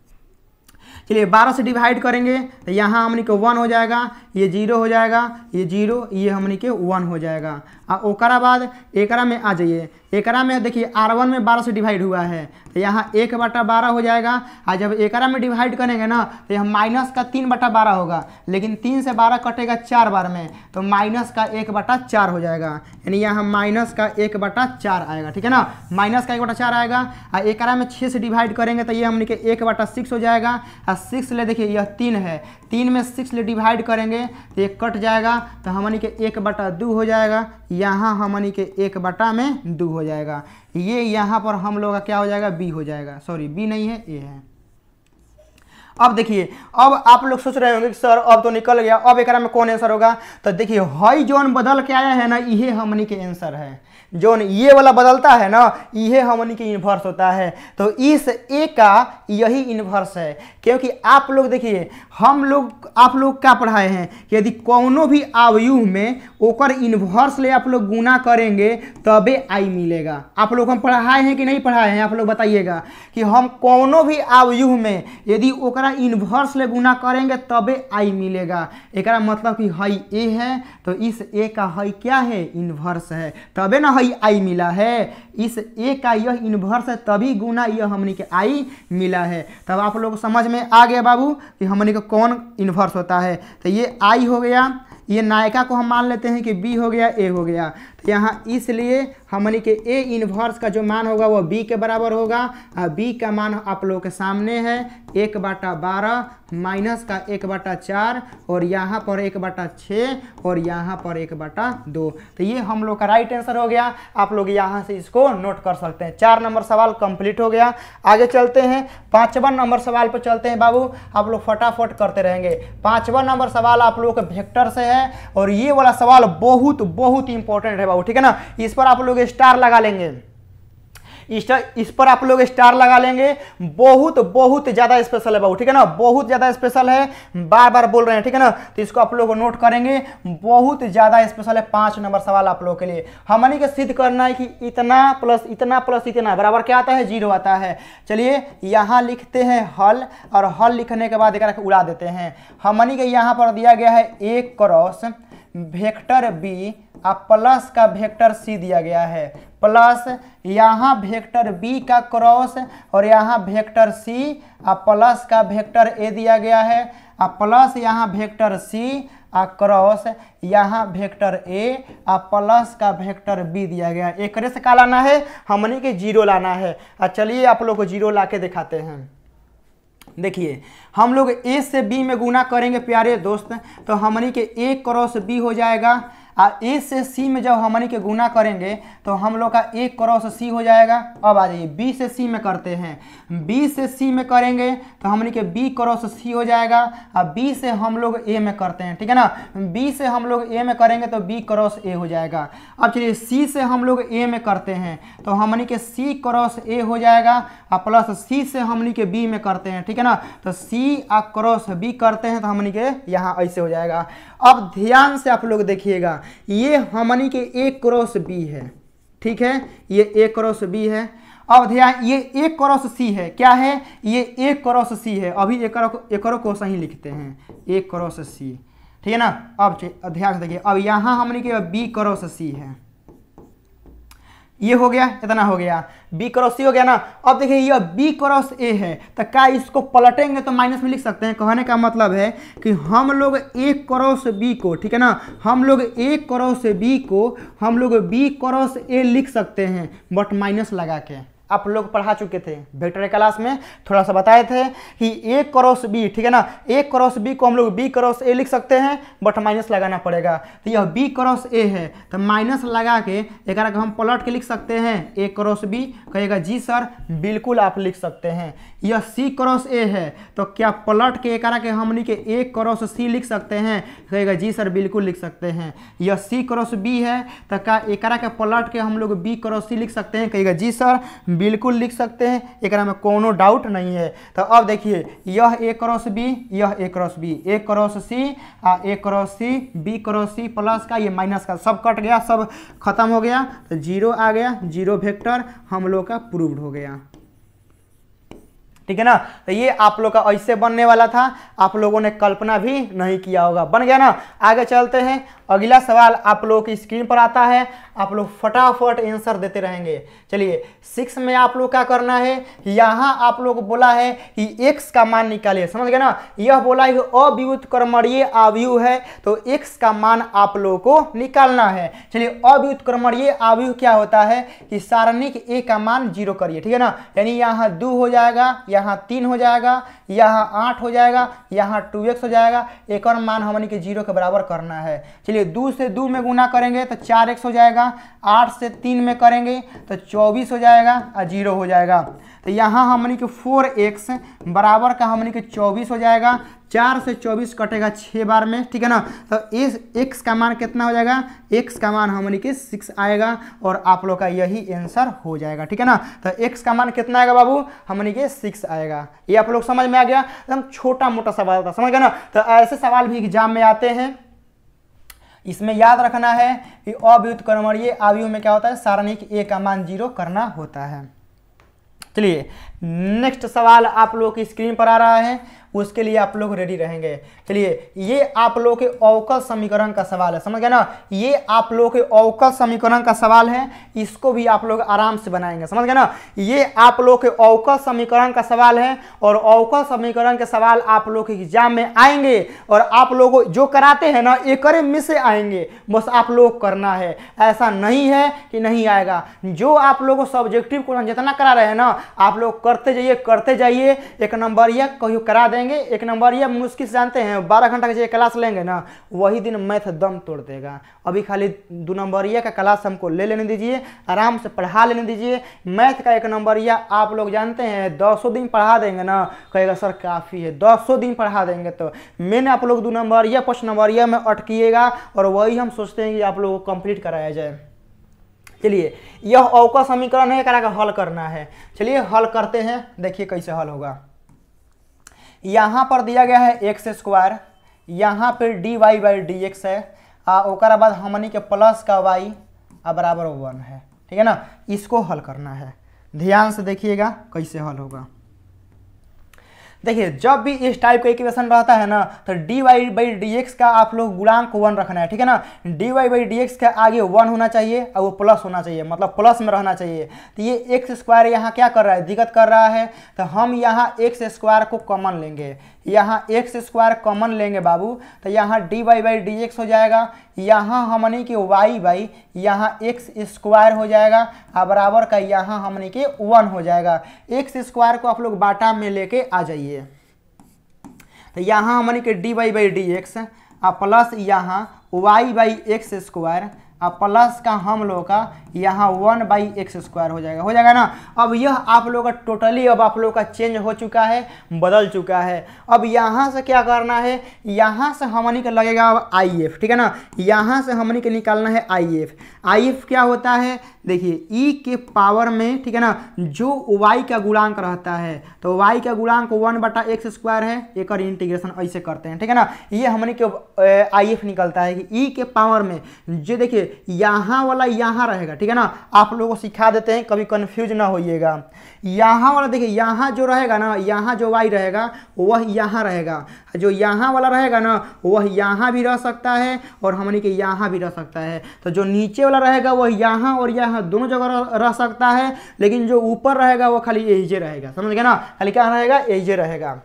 S1: चलिए 12 से डिवाइड करेंगे तो यहाँ हमनी के 1 हो जाएगा, ये 0 हो जाएगा, ये 0, ये हमनी के 1 हो जाएगा। ओकरा बाद एकरा में आ जाइए, एकरा में देखिए R1 में 12 से डिवाइड हुआ है तो यहाँ 1/12 हो जाएगा, और जब एकरा में डिवाइड करेंगे ना तो यहाँ माइनस का 3/12 होगा, लेकिन 3 से 12 कटेगा 4 बार में, तो माइनस का 1/4 हो जाएगा, यानी यहाँ माइनस का 1/4 आएगा, ठीक है ना, माइनस का 1/4 आएगा। और एकरा में 6 से डिवाइड करेंगे तो ये हमने के 1/6 हो जाएगा, और 6 ले देखिए यह 3 है, 3 में 6 ले डिवाइड करेंगे तो ये कट जाएगा, तो हमनी के 1/2 हो जाएगा, यहाँ हमनी के 1/2 हो जाएगा। ये यहाँ पर हम लोग का क्या हो जाएगा? बी हो जाएगा, सॉरी बी नहीं है, ए है। अब देखिए, अब आप लोग सोच रहे होंगे कि सर अब तो निकल गया, अब एकरा में कौन आंसर होगा? तो देखिए हाई जोन बदल के आया है ना, ये हमनी के आंसर है, जोन ये वाला बदलता है ना, ये हमनी के इन्वर्स होता है, तो इस ए का यही इन्वर्स है। क्योंकि आप लोग देखिए, आप लोग क्या पढ़ाए हैं कि यदि कोनो भी अवयव में ओकर इन्वर्स ले आप लोग गुना करेंगे तबे आई मिलेगा। आप लोग हम पढ़ाए हैं कि नहीं पढ़ाए हैं? आप लोग बताइएगा कि हम कोनो भी अवयव में यदि ओकरा इन्वर्स ले गुना करेंगे तबे आई मिलेगा। एकरा मतलब कि हई ए है, तो इस ए का हई क्या है? इन्वर्स है, तबे ना हई आई मिला है। इस ए का यह इन्वर्स है, तभी गुना यह हमनी के आई मिला है। तब आप लोग समझ में आ गया बाबू कि हमनी का कौन इन्वर्स होता है। तो ये आई हो गया, ये नायका को हम मान लेते हैं कि बी हो गया, ए हो गया, तो यहाँ इसलिए हमनी के ए इन्वर्स का जो मान होगा वो बी के बराबर होगा। बी का मान आप लोगों के सामने है, 1/12 माइनस का 1/4, और यहाँ पर 1/6 और यहाँ पर 1/2। तो ये हम लोग का राइट आंसर हो गया। आप लोग यहाँ से इसको नोट कर सकते हैं। 4 नंबर सवाल कंप्लीट हो गया। आगे चलते हैं, 5वां नंबर सवाल पर चलते हैं बाबू। आप लोग फटाफट करते रहेंगे। 5वां नंबर सवाल आप लोग के वेक्टर से है, और ये वाला सवाल बहुत बहुत इंपॉर्टेंट है बाबू, ठीक है ना। इस पर आप लोग स्टार लगा लेंगे, इस पर आप लोग स्टार लगा लेंगे। बहुत बहुत ज्यादा स्पेशल है बाबू, ठीक है ना, बहुत ज्यादा स्पेशल है, बार बार बोल रहे हैं, ठीक है ना। तो इसको आप लोग नोट करेंगे, बहुत ज्यादा स्पेशल है। 5 नंबर सवाल आप लोगों के लिए हमनी के सिद्ध करना है कि इतना प्लस इतना प्लस इतना बराबर क्या आता है? 0 आता है। चलिए यहाँ लिखते हैं हल, और हल लिखने के बाद एक उड़ा देते हैं। हमनी के यहाँ पर दिया गया है 1 क्रॉस वेक्टर बी अब प्लस का वेक्टर सी दिया गया है, प्लस यहाँ वेक्टर बी का क्रॉस और यहाँ वेक्टर सी, अब प्लस का वेक्टर ए दिया गया है, अब प्लस यहाँ वेक्टर सी क्रॉस यहाँ वेक्टर ए, अब प्लस का वेक्टर बी दिया गया है। एक से क्या लाना है, हमनी के जीरो लाना है। चलिए आप लोग को जीरो ला के दिखाते हैं। देखिए हम लोग ए से बी में गुना करेंगे प्यारे दोस्त, तो हमनी के ए क्रॉस बी हो जाएगा। ए से सी में जब हमनी के गुना करेंगे तो हम लोग का ए क्रॉस सी हो जाएगा। अब आ जाइए बी से सी में करते हैं, बी से सी में करेंगे तो हमनी के बी क्रॉस सी हो जाएगा। अब बी से हम लोग ए में करते हैं, ठीक है ना, बी से हम लोग ए में करेंगे तो बी क्रॉस ए हो जाएगा। अब चलिए सी से हम लोग ए में करते हैं तो हमनी के सी क्रॉस ए हो जाएगा, और प्लस सी से हमनी के बी में करते हैं, ठीक है ना, तो सी क्रॉस बी करते हैं तो हमनी के यहाँ ऐसे हो जाएगा। अब ध्यान से आप लोग देखिएगा, ये हमनी के ए क्रॉस बी है, ठीक है, ये ए क्रॉस बी है। अब ध्यान, ये ए क्रॉस सी है, क्या है, ये ए क्रॉस सी है। अभी एकरो को सही लिखते हैं, ए क्रॉस सी, ठीक है ना। अब ध्यान से देखिए, अब यहाँ हमनी के बी क्रॉस सी है, ये हो गया, इतना हो गया, बी क्रॉस सी हो गया ना। अब देखिए ये बी क्रॉस ए है, तो क्या इसको पलटेंगे तो माइनस में लिख सकते हैं। कहने का मतलब है कि हम लोग ए क्रॉस बी को, ठीक है ना, हम लोग ए क्रॉस बी को हम लोग बी क्रॉस ए लिख सकते हैं, बट माइनस लगा के। आप लोग पढ़ा चुके थे वेक्टर क्लास में, थोड़ा सा बताए थे कि ए क्रॉस बी, ठीक है ना, ए क्रॉस बी को हम लोग बी क्रॉस ए लिख सकते हैं, बट माइनस लगाना पड़ेगा। तो यह बी क्रॉस ए है तो माइनस लगा के एक हम पलट के लिख सकते हैं ए क्रॉस बी। कहेगा जी सर, बिल्कुल आप लिख सकते हैं। यह सी क्रॉस ए है तो क्या पलट के एक के हमनी के ए क्रॉस सी लिख सकते हैं। कहेगा जी सर, बिल्कुल लिख सकते हैं। यह सी क्रॉस बी है तो क्या एक के पलट के हम लोग बी क्रॉस सी लिख सकते हैं। कहेगा जी सर, बिल्कुल लिख सकते हैं, एक में कोनो डाउट नहीं है। तो अब देखिए यह ए क्रॉस बी, यह ए क्रॉस बी, ए क्रॉस सी, ए क्रॉस सी, बी क्रॉस सी, प्लस का ये माइनस का सब कट गया, सब खत्म हो गया, तो जीरो आ गया, जीरो वेक्टर हम लोग का प्रूव्ड हो गया, ठीक है ना। तो ये आप लोग का ऐसे बनने वाला था, आप लोगों ने कल्पना भी नहीं किया होगा, बन गया ना। आगे चलते हैं, अगला सवाल आप लोगों की स्क्रीन पर आता है, आप लोग फटाफट आंसर देते रहेंगे। चलिए 6 में आप लोग क्या करना है, यहाँ आप लोग बोला है कि x का मान निकालिए, समझ गए ना। यह बोला है कि अव्युत्क्रमणीय आव्यूह है तो x का मान आप लोगों को निकालना है। चलिए अव्युत्क्रमणीय आव्यूह क्या होता है कि सारणिक a का मान 0 करिए, ठीक है ना, यानी यहाँ 2 हो जाएगा, यहाँ 3 हो जाएगा, यहाँ 8 हो जाएगा, यहाँ 2x हो जाएगा, एक और मान हमनी के 0 के बराबर करना है। चलिए 2 से 2 में गुना करेंगे तो 4x हो जाएगा, 8 से 3 में करेंगे तो 24 हो जाएगा और 0 हो जाएगा। तो यहाँ हमनी के 4x बराबर का हमनी के 24 हो जाएगा, 4 से 24 कटेगा 6 बार में, ठीक है ना। तो इस x का मान कितना हो जाएगा, x का मान हमनी के 6 आएगा और आप लोग का यही आंसर हो जाएगा, ठीक है ना। तो x का मान कितना आएगा बाबू, हमनी के 6 आएगा। ये आप लोग समझ में आ गया, एकदम छोटा मोटा सवाल था, समझ गए ना। तो ऐसे सवाल भी एग्जाम में आते हैं, इसमें याद रखना है कि अव्युत्क्रमणीय आव्यूह में क्या होता है, सारणिक a का मान 0 करना होता है। चलिए नेक्स्ट सवाल आप लोग की स्क्रीन पर आ रहा है, उसके लिए आप लोग रेडी रहेंगे। चलिए ये आप लोग के अवकल समीकरण का सवाल है, समझ गए ना। ये आप लोग के अवकल समीकरण का सवाल है, इसको भी आप लोग आराम से बनाएंगे, समझ गए ना। ये आप लोग के अवकल समीकरण का सवाल है और अवकल समीकरण के सवाल आप लोग के एग्जाम में आएंगे और आप लोग जो कराते हैं ना एक में से आएंगे, बस आप लोग करना है, ऐसा नहीं है कि नहीं आएगा। जो आप लोग सब्जेक्टिव क्वेश्चन जितना करा रहे हैं ना, आप लोग करते जाइए, एक नंबर या कहीं करा देंगे। एक नंबर या मुश्किल से जानते हैं 12 घंटा की क्लास लेंगे ना, वही दिन मैथ दम तोड़ देगा। अभी खाली 2 नंबरिया का क्लास हमको ले लेने दीजिए, आराम से पढ़ा लेने दीजिए। मैथ का 1 नंबरिया आप लोग जानते हैं 200 दिन पढ़ा देंगे ना, कहेगा सर काफ़ी है, 200 दिन पढ़ा देंगे। तो मैंने आप लोग 2 नंबरिया 5 नंबरिया में अटकिएगा और वही हम सोचते हैं कि आप लोगों को कंप्लीट कराया जाए। चलिए यह अवकल समीकरण है, करा हल करना है। चलिए हल करते हैं, देखिए कैसे हल होगा। यहाँ पर दिया गया है x², यहाँ पर dy/dx है, ओकरा बाद हमनी के प्लस का y बराबर 1 है, ठीक है ना। इसको हल करना है, ध्यान से देखिएगा कैसे हल होगा। देखिए जब भी इस टाइप का इक्वेशन रहता है ना तो dy बाई डी एक्स का आप लोग गुणांक को 1 रखना है, ठीक है ना। dy बाई डी एक्स का आगे 1 होना चाहिए और वो प्लस होना चाहिए, मतलब प्लस में रहना चाहिए। तो ये एक्स स्क्वायर यहाँ क्या कर रहा है, दिक्कत कर रहा है, तो हम यहाँ एक्स स्क्वायर को कॉमन लेंगे, यहाँ एक्स स्क्वायर कॉमन लेंगे बाबू, तो यहाँ dy बाई डी एक्स हो जाएगा, यहाँ हमने के y बाई यहाँ एक्स स्क्वायर हो जाएगा और बराबर का यहाँ हमने के 1 हो जाएगा। एक्स स्क्वायर को आप लोग बाटा में लेके आ जाइए, तो यहाँ हमने के dy by D x plus यहाँ y by x square plus का हम लोग का यहाँ 1 बाई एक्स स्क्वायर हो जाएगा ना। अब यह आप लोग का टोटली अब आप लोग का चेंज हो चुका है, बदल चुका है। अब यहाँ से क्या करना है, यहाँ से हमनी का लगेगा अब आई एफ, ठीक है ना। यहाँ से हमनी के निकालना है आई एफ। आई एफ क्या होता है, देखिए ई के पावर में, ठीक है ना, जो वाई का गुणांक रहता है तो वाई का गुणांक 1 बटा एक्स स्क्वायर है, एक और इंटीग्रेशन ऐसे करते हैं, ठीक है ना। ये हमने के आई एफ निकलता है कि ई के पावर में जो देखिए यहाँ वाला यहाँ रहेगा, ठीक है ना। आप लोगों को सिखा देते हैं, कभी कंफ्यूज ना होइएगा। यहाँ वाला देखिए यहाँ जो रहेगा ना, यहाँ जो वाई रहेगा वह यहाँ रहेगा, जो यहाँ वाला रहेगा ना वह यहाँ भी रह सकता है और हमने के यहाँ भी रह सकता है। तो जो नीचे वाला रहेगा वह यहाँ और यहाँ दोनों जगह रह सकता है, लेकिन जो ऊपर रहेगा वो खाली एजे रहेगा, समझ गए ना, खाली क्या रहेगा, एजे रहेगा।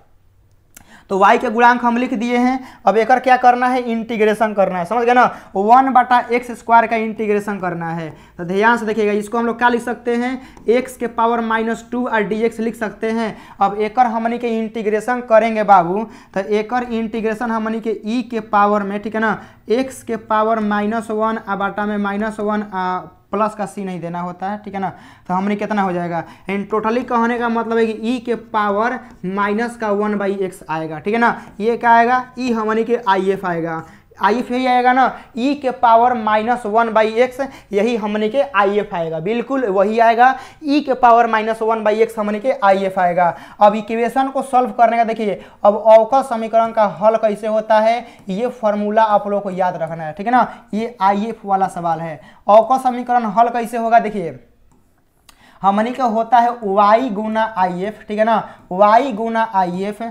S1: तो y के गुणांक हम लिख दिए हैं। अब एक क्या करना है, इंटीग्रेशन करना है, समझ गए ना। 1 बटा एक्स स्क्वायर का इंटीग्रेशन करना है। तो ध्यान से देखिएगा, इसको हम लोग क्या लिख सकते हैं, x के पावर -2 और dx लिख सकते हैं। अब एक हमनी के इंटीग्रेशन करेंगे बाबू, तो एक इंटीग्रेशन हमनी के e के पावर में, ठीक है ना, x के पावर -1 बाटा में -1 प्लस का सी नहीं देना होता है, ठीक है ना। तो हमने कितना हो जाएगा, इन टोटली कहने का मतलब है कि ई के पावर माइनस का 1 बाई एक्स आएगा, ठीक है ना। ये क्या आएगा, ई हमने के आई एफ आएगा, आई एफ यही आएगा ना, ई के पावर -1 बाई एक्स, यही हमने के आई एफ आएगा, बिल्कुल वही आएगा। ई के पावर -1 बाई एक्स हमने के आई एफ आएगा। अब इक्वेशन को सॉल्व करने का देखिए, अब अवकल समीकरण का हल कैसे होता है, ये फॉर्मूला आप लोगों को याद रखना है, ठीक है ना। ये आई एफ वाला सवाल है। अवकल समीकरण हल कैसे होगा, देखिए हमनी का होता है y गुना आई एफ, ठीक है ना, y Guna I F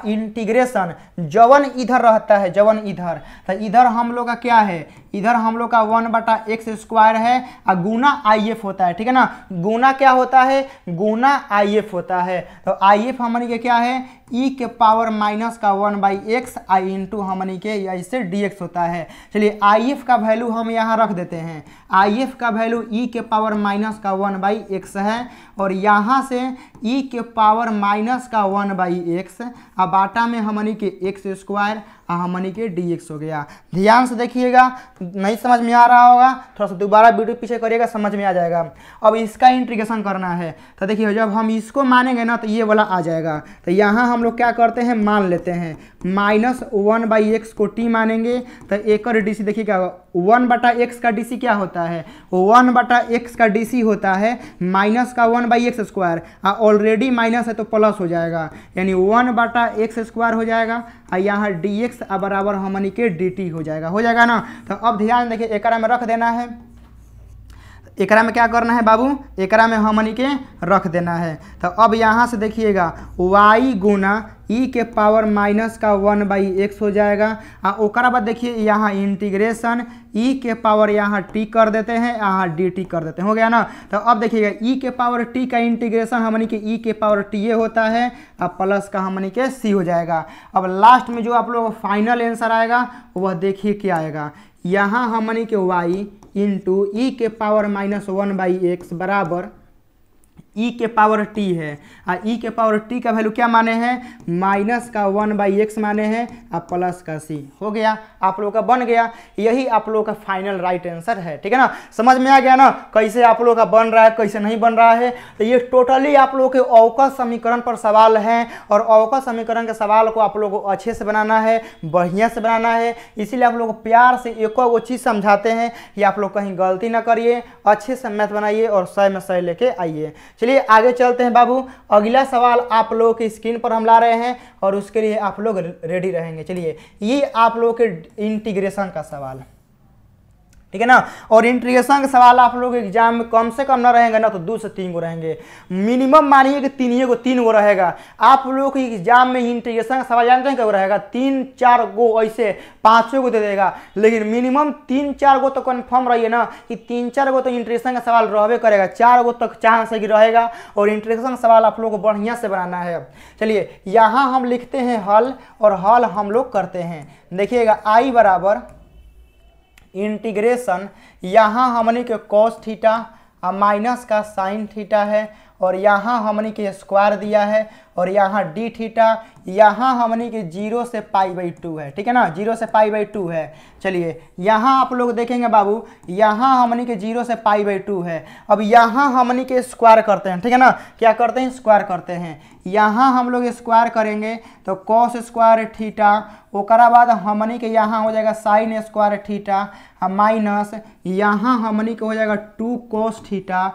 S1: integration जवन इधर रहता है, जवन इधर, तो इधर हम लोग का क्या है, इधर हम लोग का 1 बटा एक्स स्क्वायर है और गुना आई एफ होता है, ठीक है ना। गुना क्या होता है, गुना आई एफ होता है। तो आई एफ हमनी के क्या है, ई के पावर माइनस का 1 बाई एक्स आई इंटू हमनी के ऐसे डी एक्स होता है। चलिए आई एफ का वैल्यू हम यहाँ रख देते हैं, आई एफ का वैल्यू ई के पावर माइनस का 1 बाई एक्स है, और यहाँ से ई के पावर माइनस का 1 बाई एक्स और बाटा में हमनी के एक्स स्क्वायर हमनी के dx हो गया। ध्यान से देखिएगा, नहीं समझ में आ रहा होगा थोड़ा सा दोबारा वीडियो पीछे करिएगा, समझ में आ जाएगा। अब इसका इंटीग्रेशन करना है, तो देखिए जब हम इसको मानेंगे ना तो ये वाला आ जाएगा। तो यहाँ हम लोग क्या करते हैं, मान लेते हैं -1 बाई एक्स को t मानेंगे, तो एक और डी सी देखिएगा 1 बटा एक्स का डी सी क्या होता है, 1 बटा एक्स का डी सी होता है माइनस का 1 by x square, already minus है तो प्लस हो जाएगा, यानी 1 बटा एक्स स्क्वायर हो जाएगा और यहाँ डी एक्स बराबर हमनी के डी टी हो जाएगा ना। तो अब ध्यान देखिए, एकरा में रख देना है, एकरा में क्या करना है बाबू, एकरा में हमनी के रख देना है। तो अब यहाँ से देखिएगा y गुना ई के पावर माइनस का 1 बाई एक्स हो जाएगा, और ओकरा बाद देखिए यहाँ इंटीग्रेशन ई के पावर यहाँ टी कर देते हैं, यहाँ डी टी कर देते हैं, हो गया ना। तो अब देखिएगा ई के पावर टी का इंटीग्रेशन हमनी के ई के पावर टी ए होता है और प्लस का हमनी के सी हो जाएगा। अब लास्ट में जो आप लोग फाइनल आंसर आएगा वह देखिए क्या आएगा, यहाँ हमनी के y इंटू ई के पावर -1 बाई एक्स बराबर ई के पावर टी है, और ई के पावर टी का वैल्यू क्या माने हैं, माइनस का 1 बाई एक्स माने हैं और प्लस का सी। हो गया, आप लोगों का बन गया, यही आप लोगों का फाइनल राइट आंसर है, ठीक है ना। समझ में आ गया ना कैसे आप लोगों का बन रहा है, कैसे नहीं बन रहा है। तो ये टोटली आप लोगों के अवकल समीकरण पर सवाल हैं, और अवकल समीकरण के सवाल को आप लोगों को अच्छे से बनाना है, बढ़िया से बनाना है। इसीलिए आप लोग प्यार से एक वो चीज़ समझाते हैं कि आप लोग कहीं गलती ना करिए, अच्छे से मैथ बनाइए और 100 में 100 लेके आइए। चलिए आगे चलते हैं बाबू, अगला सवाल आप लोगों की स्क्रीन पर हम ला रहे हैं और उसके लिए आप लोग रेडी रहेंगे। चलिए ये आप लोगों के इंटीग्रेशन का सवाल, ठीक है ना। और इंटीग्रेशन के सवाल आप लोग एग्जाम में कम से कम ना रहेंगे ना तो 2 से 3 गो रहेंगे, मिनिमम मानिए कि 3 गो रहेगा। आप लोग के एग्जाम में इंटीग्रेशन का सवाल जानते हैं क्या रहेगा, 3-4 गो, ऐसे 5 गो दे देगा, लेकिन मिनिमम 3-4 गो तो कन्फर्म रहिए ना कि 3-4 गो तो इंटीग्रेशन का सवाल रहबे करेगा, 4 गो तक चांस रहेगा। और इंटीग्रेशन का सवाल आप लोग को बढ़िया से बनाना है। चलिए यहाँ हम लिखते हैं हल, और हल हम लोग करते हैं। देखिएगा आई बराबर इंटीग्रेशन, यहाँ हमने के कॉस थीटा माइनस का साइन थीटा है, और यहाँ हमने के स्क्वायर दिया है, और यहाँ डी थीटा, यहाँ हमने के 0 से π/2 है, ठीक है ना, 0 से π/2 है। चलिए यहाँ आप लोग देखेंगे बाबू, यहाँ हमने के 0 से π/2 है। अब यहाँ हमने के स्क्वायर करते हैं, ठीक है ना, क्या करते हैं, स्क्वायर करते हैं। यहाँ हम लोग स्क्वायर करेंगे तो कॉस स्क्वायर थीटा, ओकरा बाद हमने के यहाँ हो जाएगा साइन स्क्वायर थीटा माइनस, यहाँ हमने के हो जाएगा 2 cos थीटा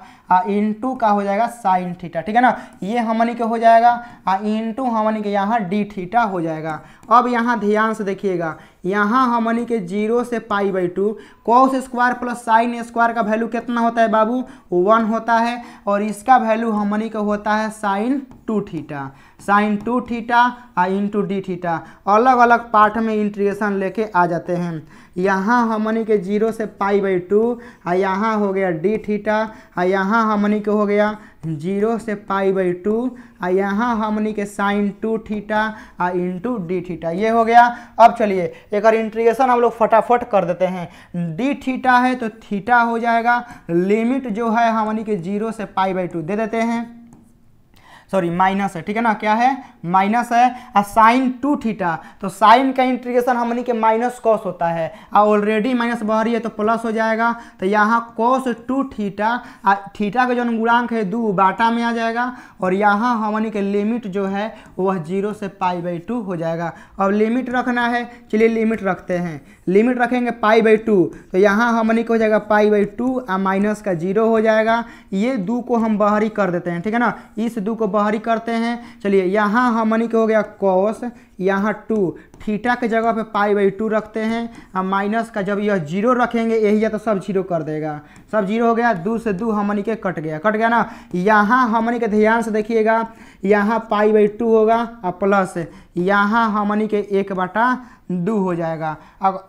S1: इंटू का हो जाएगा साइन थीटा, ठीक है ना, ये हमने के हो जाएगा इंटू हमने के यहाँ डी थीटा हो जाएगा। अब यहाँ ध्यान से देखिएगा, यहाँ हमने के 0 से π/2 cos square plus sine square का वैल्यू कितना होता है बाबू, 1 होता है, और इसका वैल्यू हमने के होता है sine 2 theta, sine 2 theta into D theta. अलग अलग पार्ट में इंटीग्रेशन लेके आ जाते हैं। यहाँ हमने के 0 से π/2 यहाँ हो गया डी थीटा, यहाँ हमने के हो गया 0 से π/2 यहाँ हमने के sine 2 theta into D theta, ये हो गया। अब चलिए एक और इंटीग्रेशन हम लोग फटाफट कर देते हैं। डी थीटा है तो थीटा हो जाएगा, लिमिट जो है हमने के 0 से π/2 दे देते हैं, सॉरी माइनस है, ठीक है ना, क्या है, माइनस है। और साइन 2 थीटा, तो साइन का इंटीग्रेशन हमने के माइनस कॉस होता है, और ऑलरेडी माइनस बाहरी है तो प्लस हो जाएगा। तो यहाँ कॉस 2 थीटा, थीटा का जो गुणांक है 2 बाटा में आ जाएगा, और यहाँ हमने के लिमिट जो है वह 0 से π/2 हो जाएगा। अब लिमिट रखना है, चलिए लिमिट रखते हैं। लिमिट रखेंगे π/2, तो यहाँ हमने को हो जाएगा π/2 माइनस का 0 हो जाएगा। ये 2 को हम बाहरी कर देते हैं, ठीक है ना, इस 2 को बाहरी करते हैं। चलिए यहाँ हमने को हो गया कॉस, यहाँ 2 थीटा के जगह पे π/2 रखते हैं, माइनस का जब यह 0 रखेंगे यही है तो सब 0 कर देगा, सब 0 हो गया, 2 से 2 हमने के कट गया ना। यहाँ हमने के ध्यान से देखिएगा, यहाँ π/2 होगा और प्लस यहाँ हमने के 1/2 हो जाएगा। अब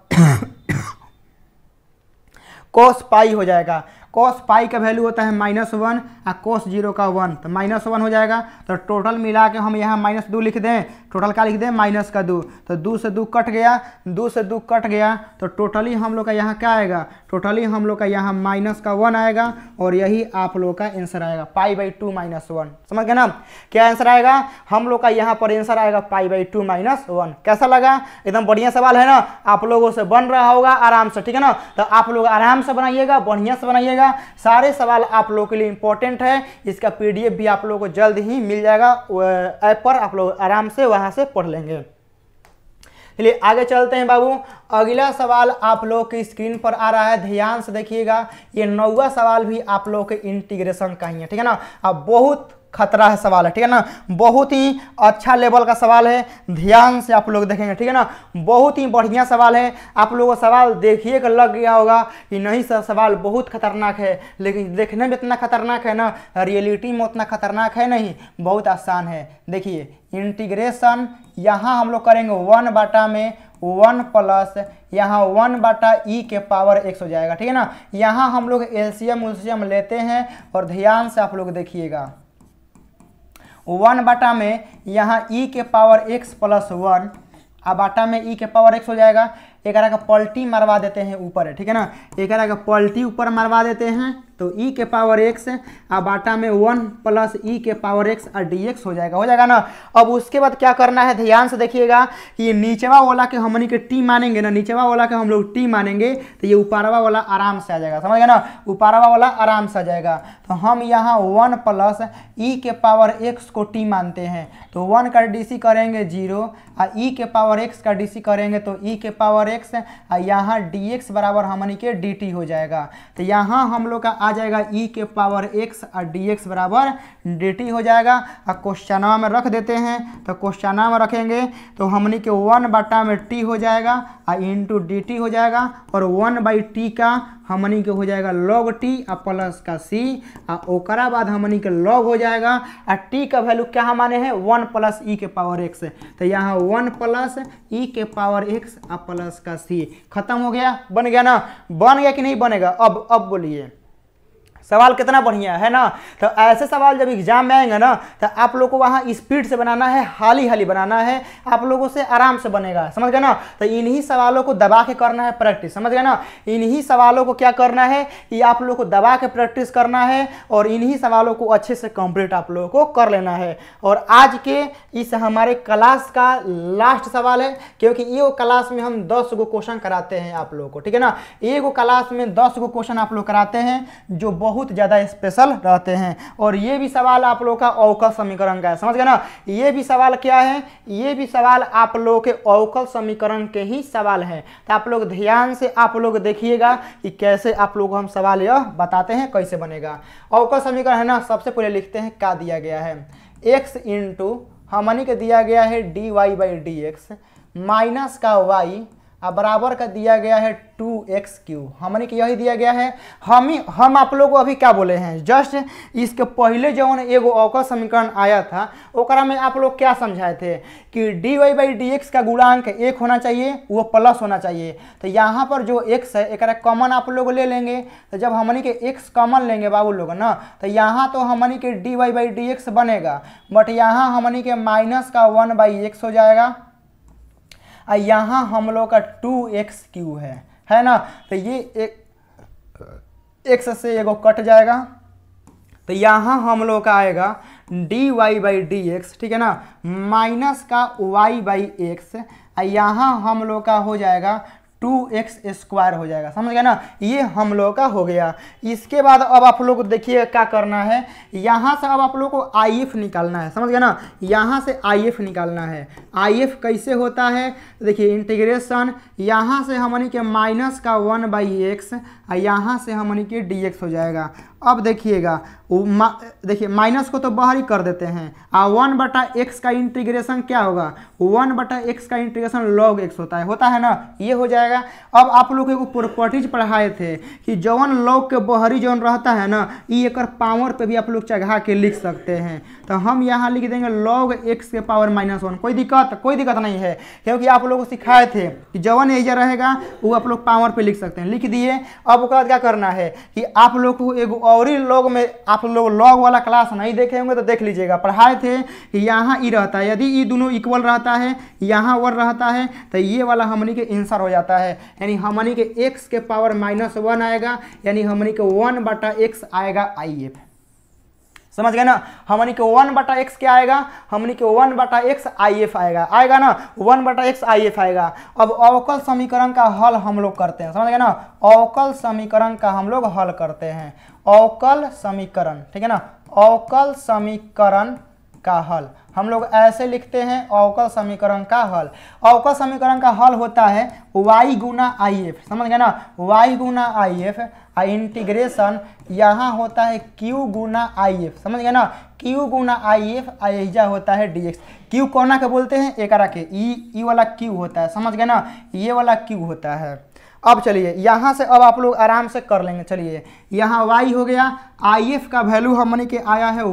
S1: cos पाई हो जाएगा, cos पाई का वैल्यू होता है -1 और cos 0 का 1, तो -1 हो जाएगा। तो टोटल मिला के हम यहाँ -2 लिख दें, टोटल का लिख दें माइनस का 2, तो 2 से 2 कट गया, 2 से 2 कट गया, तो टोटली हम लोग का यहाँ क्या आएगा, टोटली हम लोग का यहाँ -1 आएगा, और यही आप लोग का आंसर आएगा π/2 -1। समझ गए ना, क्या आंसर आएगा, हम लोग का यहाँ पर आंसर आएगा π/2 -1। कैसा लगा, एकदम बढ़िया सवाल है ना, आप लोगों से बन रहा होगा आराम से, ठीक है ना। तो आप लोग आराम से बनाइएगा, बढ़िया से बनाइएगा, सारे सवाल आप लोगों के लिए इंपॉर्टेंट है। इसका PDF भी आप लोगों को जल्द ही मिल जाएगा ऐप पर, आप लोग आराम से वहां से पढ़ लेंगे। चलिए आगे चलते हैं बाबू। अगला सवाल आप लोग की स्क्रीन पर आ रहा है, ध्यान से देखिएगा। ये 9वां सवाल भी आप लोग के इंटीग्रेशन का ही है, ठीक है ना। अब बहुत खतरा है सवाल है, ठीक है ना, बहुत ही अच्छा लेवल का सवाल है, ध्यान से आप लोग देखेंगे, ठीक है ना, बहुत ही बढ़िया सवाल है। आप लोगों को सवाल देखिए कि लग गया होगा कि नहीं सर सवाल बहुत खतरनाक है, लेकिन देखने में इतना खतरनाक है ना, रियलिटी में उतना खतरनाक है नहीं, बहुत आसान है। देखिए इंटीग्रेशन यहाँ हम लोग करेंगे 1 बाटा में 1 प्लस यहाँ 1/e⁻x हो जाएगा, ठीक है ना। यहाँ हम लोग एलसीएम लेते हैं, और ध्यान से आप लोग देखिएगा, 1 बाटा में यहाँ e⁻x प्लस 1 बाटा में e⁻x हो जाएगा। एक का पलटी मरवा देते हैं ऊपर है, ठीक है ना, एक का पलटी ऊपर मरवा देते हैं, तो e⁻x बाटा में 1 प्लस e⁻x dx हो जाएगा ना। अब उसके बाद क्या करना है, ध्यान से देखिएगा कि नीचवा वाला के हमनी के t मानेंगे ना, नीचवा वाला के हम लोग t मानेंगे, तो ये ऊपरवा वाला आराम से आ जाएगा, समझ गए ना, ऊपरवा वाला आराम से आ जाएगा। तो हम यहाँ 1 प्लस e⁻x को t मानते हैं, तो 1 का dc करेंगे 0 और e⁻x का dc करेंगे तो e⁻x यहाँ dx बराबर हमनी के dt हो जाएगा। तो यहाँ हम लोग का आ जाएगा ई के पावर एक्स और डी एक्स बराबर डी टी हो जाएगा। और क्वेश्चनवा में रख देते हैं, तो क्वेश्चनवा में रखेंगे तो हमनी के 1 में टी हो जाएगा और इंटू डी टी हो जाएगा, और 1/t का हमनी के हो जाएगा log t और प्लस का c, और ओकरा बाद हमनी के log हो जाएगा और t का वैल्यू क्या माने हैं 1 प्लस ई के पावर x, तो यहाँ 1 प्लस ई के पावर x और प्लस का c। खत्म हो गया, बन गया ना? बन गया कि नहीं बनेगा? अब बोलिए, सवाल कितना बढ़िया है ना? तो ऐसे सवाल जब एग्जाम में आएंगे ना तो आप लोग को वहाँ स्पीड से बनाना है, हाली हाली बनाना है, आप लोगों से आराम से बनेगा, समझ गए ना? तो इन्हीं सवालों को दबा के करना है प्रैक्टिस, समझ गए ना? इन्हीं सवालों को क्या करना है कि आप लोग को दबा के प्रैक्टिस करना है और इन्हीं सवालों को अच्छे से कंप्लीट आप लोगों को कर लेना है। और आज के इस हमारे क्लास का लास्ट सवाल है, क्योंकि ये क्लास में हम 10 गो क्वेश्चन कराते हैं आप लोगों को, ठीक है ना? एगो क्लास में 10 गो क्वेश्चन आप लोग कराते हैं जो बहुत ज़्यादा स्पेशल रहते हैं। और ये भी सवाल आप लोगों का अवकल समीकरण का है, समझ गए ना? ये भी सवाल क्या है? ये भी सवाल आप लोगों के अवकल समीकरण के ही सवाल हैं। तो आप लोग ध्यान से आप लोग देखिएगा कि कैसे आप लोग हम सवाल यह बताते हैं कैसे बनेगा। अवकल समीकरण है ना, सबसे पहले लिखते हैं क्या दिया गया है। x इंटू हमनी के दिया गया है dy/dx माइनस का y बराबर का दिया गया है 2x3, हमने कि यही दिया गया है। हम आप लोग को अभी क्या बोले हैं, जस्ट इसके पहले जो एगो अवकल समीकरण आया था ओकरा में आप लोग क्या समझाए थे कि dy/dx का गुणांक 1 होना चाहिए, वो प्लस होना चाहिए। तो यहाँ पर जो x है एक कॉमन आप लोग ले लेंगे, तो जब हमने के x कॉमन लेंगे बाबू लोग ना, तो यहाँ तो हमने के dy/dx बनेगा, बट यहाँ हमने के माइनस का 1/x हो जाएगा, और यहाँ हम लोग का 2x3 है ना? तो ये x से एगो कट जाएगा, तो यहाँ हम लोग का आएगा dy/dx, ठीक है ना, माइनस का y/x, और यहाँ हम लोग का हो जाएगा 2x² हो जाएगा, समझ गए ना? ये हम लोग का हो गया। इसके बाद अब आप लोग देखिए क्या करना है, यहाँ से अब आप लोग को IF निकालना है, समझ गए ना? यहाँ से IF निकालना है। IF कैसे होता है? देखिए इंटीग्रेशन, यहाँ से हमनी के माइनस का 1/x और यहाँ से हमनी के dx हो जाएगा। अब देखिएगा, देखिए माइनस को तो बाहर ही कर देते हैं, और 1/x का इंटीग्रेशन क्या होगा? 1/x का इंटीग्रेशन log x होता है ना? ये हो जाएगा। अब आप लोग को प्रॉपर्टीज पढ़ाए थे कि जौन log के बाहरी जौन रहता है ना, ये एक पावर पे भी आप लोग चढ़ा के लिख सकते हैं। तो हम यहाँ लिख देंगे log x के पावर -1। कोई दिक्कत नहीं है, क्योंकि आप लोग को सिखाए थे कि जौन एजा रहेगा वो आप लोग पावर पे लिख सकते हैं, लिख दिए। अब उसके बाद क्या करना है कि आप लोग को एगो और ही लॉग में, आप लोग लॉग वाला क्लास नहीं देखे होंगे तो देख लीजिएगा, पढ़ाए थे कि यहाँ ई रहता है, यदि ये दोनों इक्वल रहता है, यहाँ वर रहता है, तो ये वाला हमनी के आंसर हो जाता है, यानी हमनी के x के पावर -1 आएगा, यानी हमनी के 1/x आएगा IF, समझ गए ना? हमनी के 1/x क्या आएगा? हमनी के 1/x IF आएगा ना? 1/x IF आएगा। अब अवकल समीकरण का हल हम लोग करते हैं, समझ गए ना? अवकल समीकरण का हम लोग हल करते हैं, अवकल समीकरण, ठीक है ना? अवकल समीकरण का हल हम लोग ऐसे लिखते हैं, अवकल समीकरण का हल। अवकल समीकरण का हल होता है y गुना IF, समझ गए ना? y गुना IF, इंटीग्रेशन यहाँ होता है q गुना IF, समझ गए ना? q गुना IF ऐजा होता है dx। q कोना के बोलते हैं, एक के ई वाला q होता है, समझ गए ना? ये वाला q होता है। अब चलिए यहाँ से अब आप लोग आराम से कर लेंगे। चलिए यहाँ y हो गया, IF का वैल्यू हमने के आया है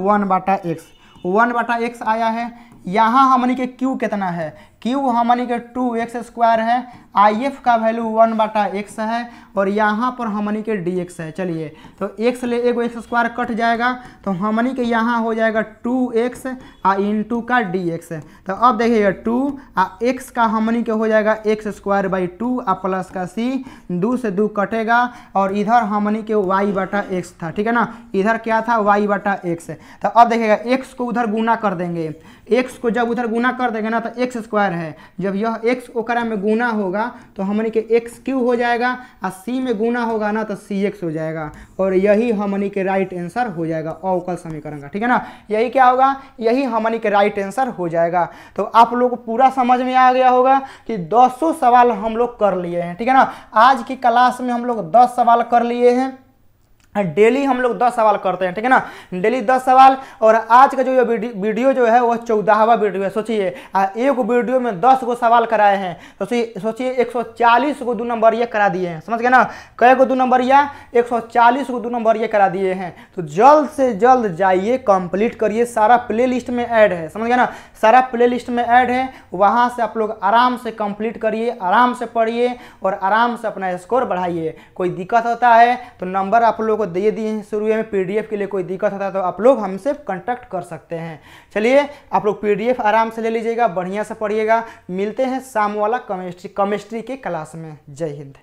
S1: 1/x आया है। यहाँ हमनी के q कितना है? q हमनी के 2x² है, IF का वैल्यू 1/x है, और यहाँ पर हमनी के dx है। चलिए तो x ले एगो x² कट जाएगा, तो हमनी के यहाँ हो जाएगा 2x इंटू का dx। तो अब देखिएगा 2 x का हमनी के हो जाएगा x²/2 प्लस का c, 2 से 2 कटेगा, और इधर हमनी के y/x था, ठीक है ना? इधर क्या था? y/x। तो अब देखिएगा x को उधर गुना कर देंगे, x को जब उधर गुना कर देंगे ना तो x² है, जब यह x ओकरा में गुना होगा तो हमनी के x³ हो जाएगा, और c में गुना होगा ना तो cx हो जाएगा, और यही हमनी के राइट आंसर हो जाएगा अवकल समीकरण का, ठीक है ना? यही क्या होगा? यही हमनी के राइट आंसर हो जाएगा। तो आप लोग को पूरा समझ में आ गया होगा कि 200 सवाल हम लोग कर लिए हैं, ठीक है ना? आज की क्लास में हम लोग 10 सवाल कर लिए हैं, डेली हम लोग 10 सवाल करते हैं, ठीक है ना, डेली 10 सवाल। और आज का जो ये वीडियो जो है वो 14वां वीडियो है। सोचिए एक वीडियो में 10 गो सवाल कराए हैं, तो सोचिए 140 गो 2 नंबरिया करा दिए हैं। समझ गए ना, कई गो 2 नंबरिया, 140 गो 2 नंबरिया करा दिए हैं। तो जल्द से जल्द जाइए, कंप्लीट करिए, सारा प्ले लिस्ट में ऐड है। समझ गए ना, सारा प्ले लिस्ट में ऐड है, वहाँ से आप लोग आराम से कंप्लीट करिए, आराम से पढ़िए और आराम से अपना स्कोर बढ़ाइए। कोई दिक्कत होता है तो नंबर आप लोग को दे दिए हैं शुरू में, पीडीएफ के लिए कोई दिक्कत होता है तो आप लोग हमसे कांटेक्ट कर सकते हैं। चलिए आप लोग पीडीएफ आराम से ले लीजिएगा, बढ़िया से पढ़िएगा। मिलते हैं शाम वाला केमिस्ट्री के क्लास में। जय हिंद।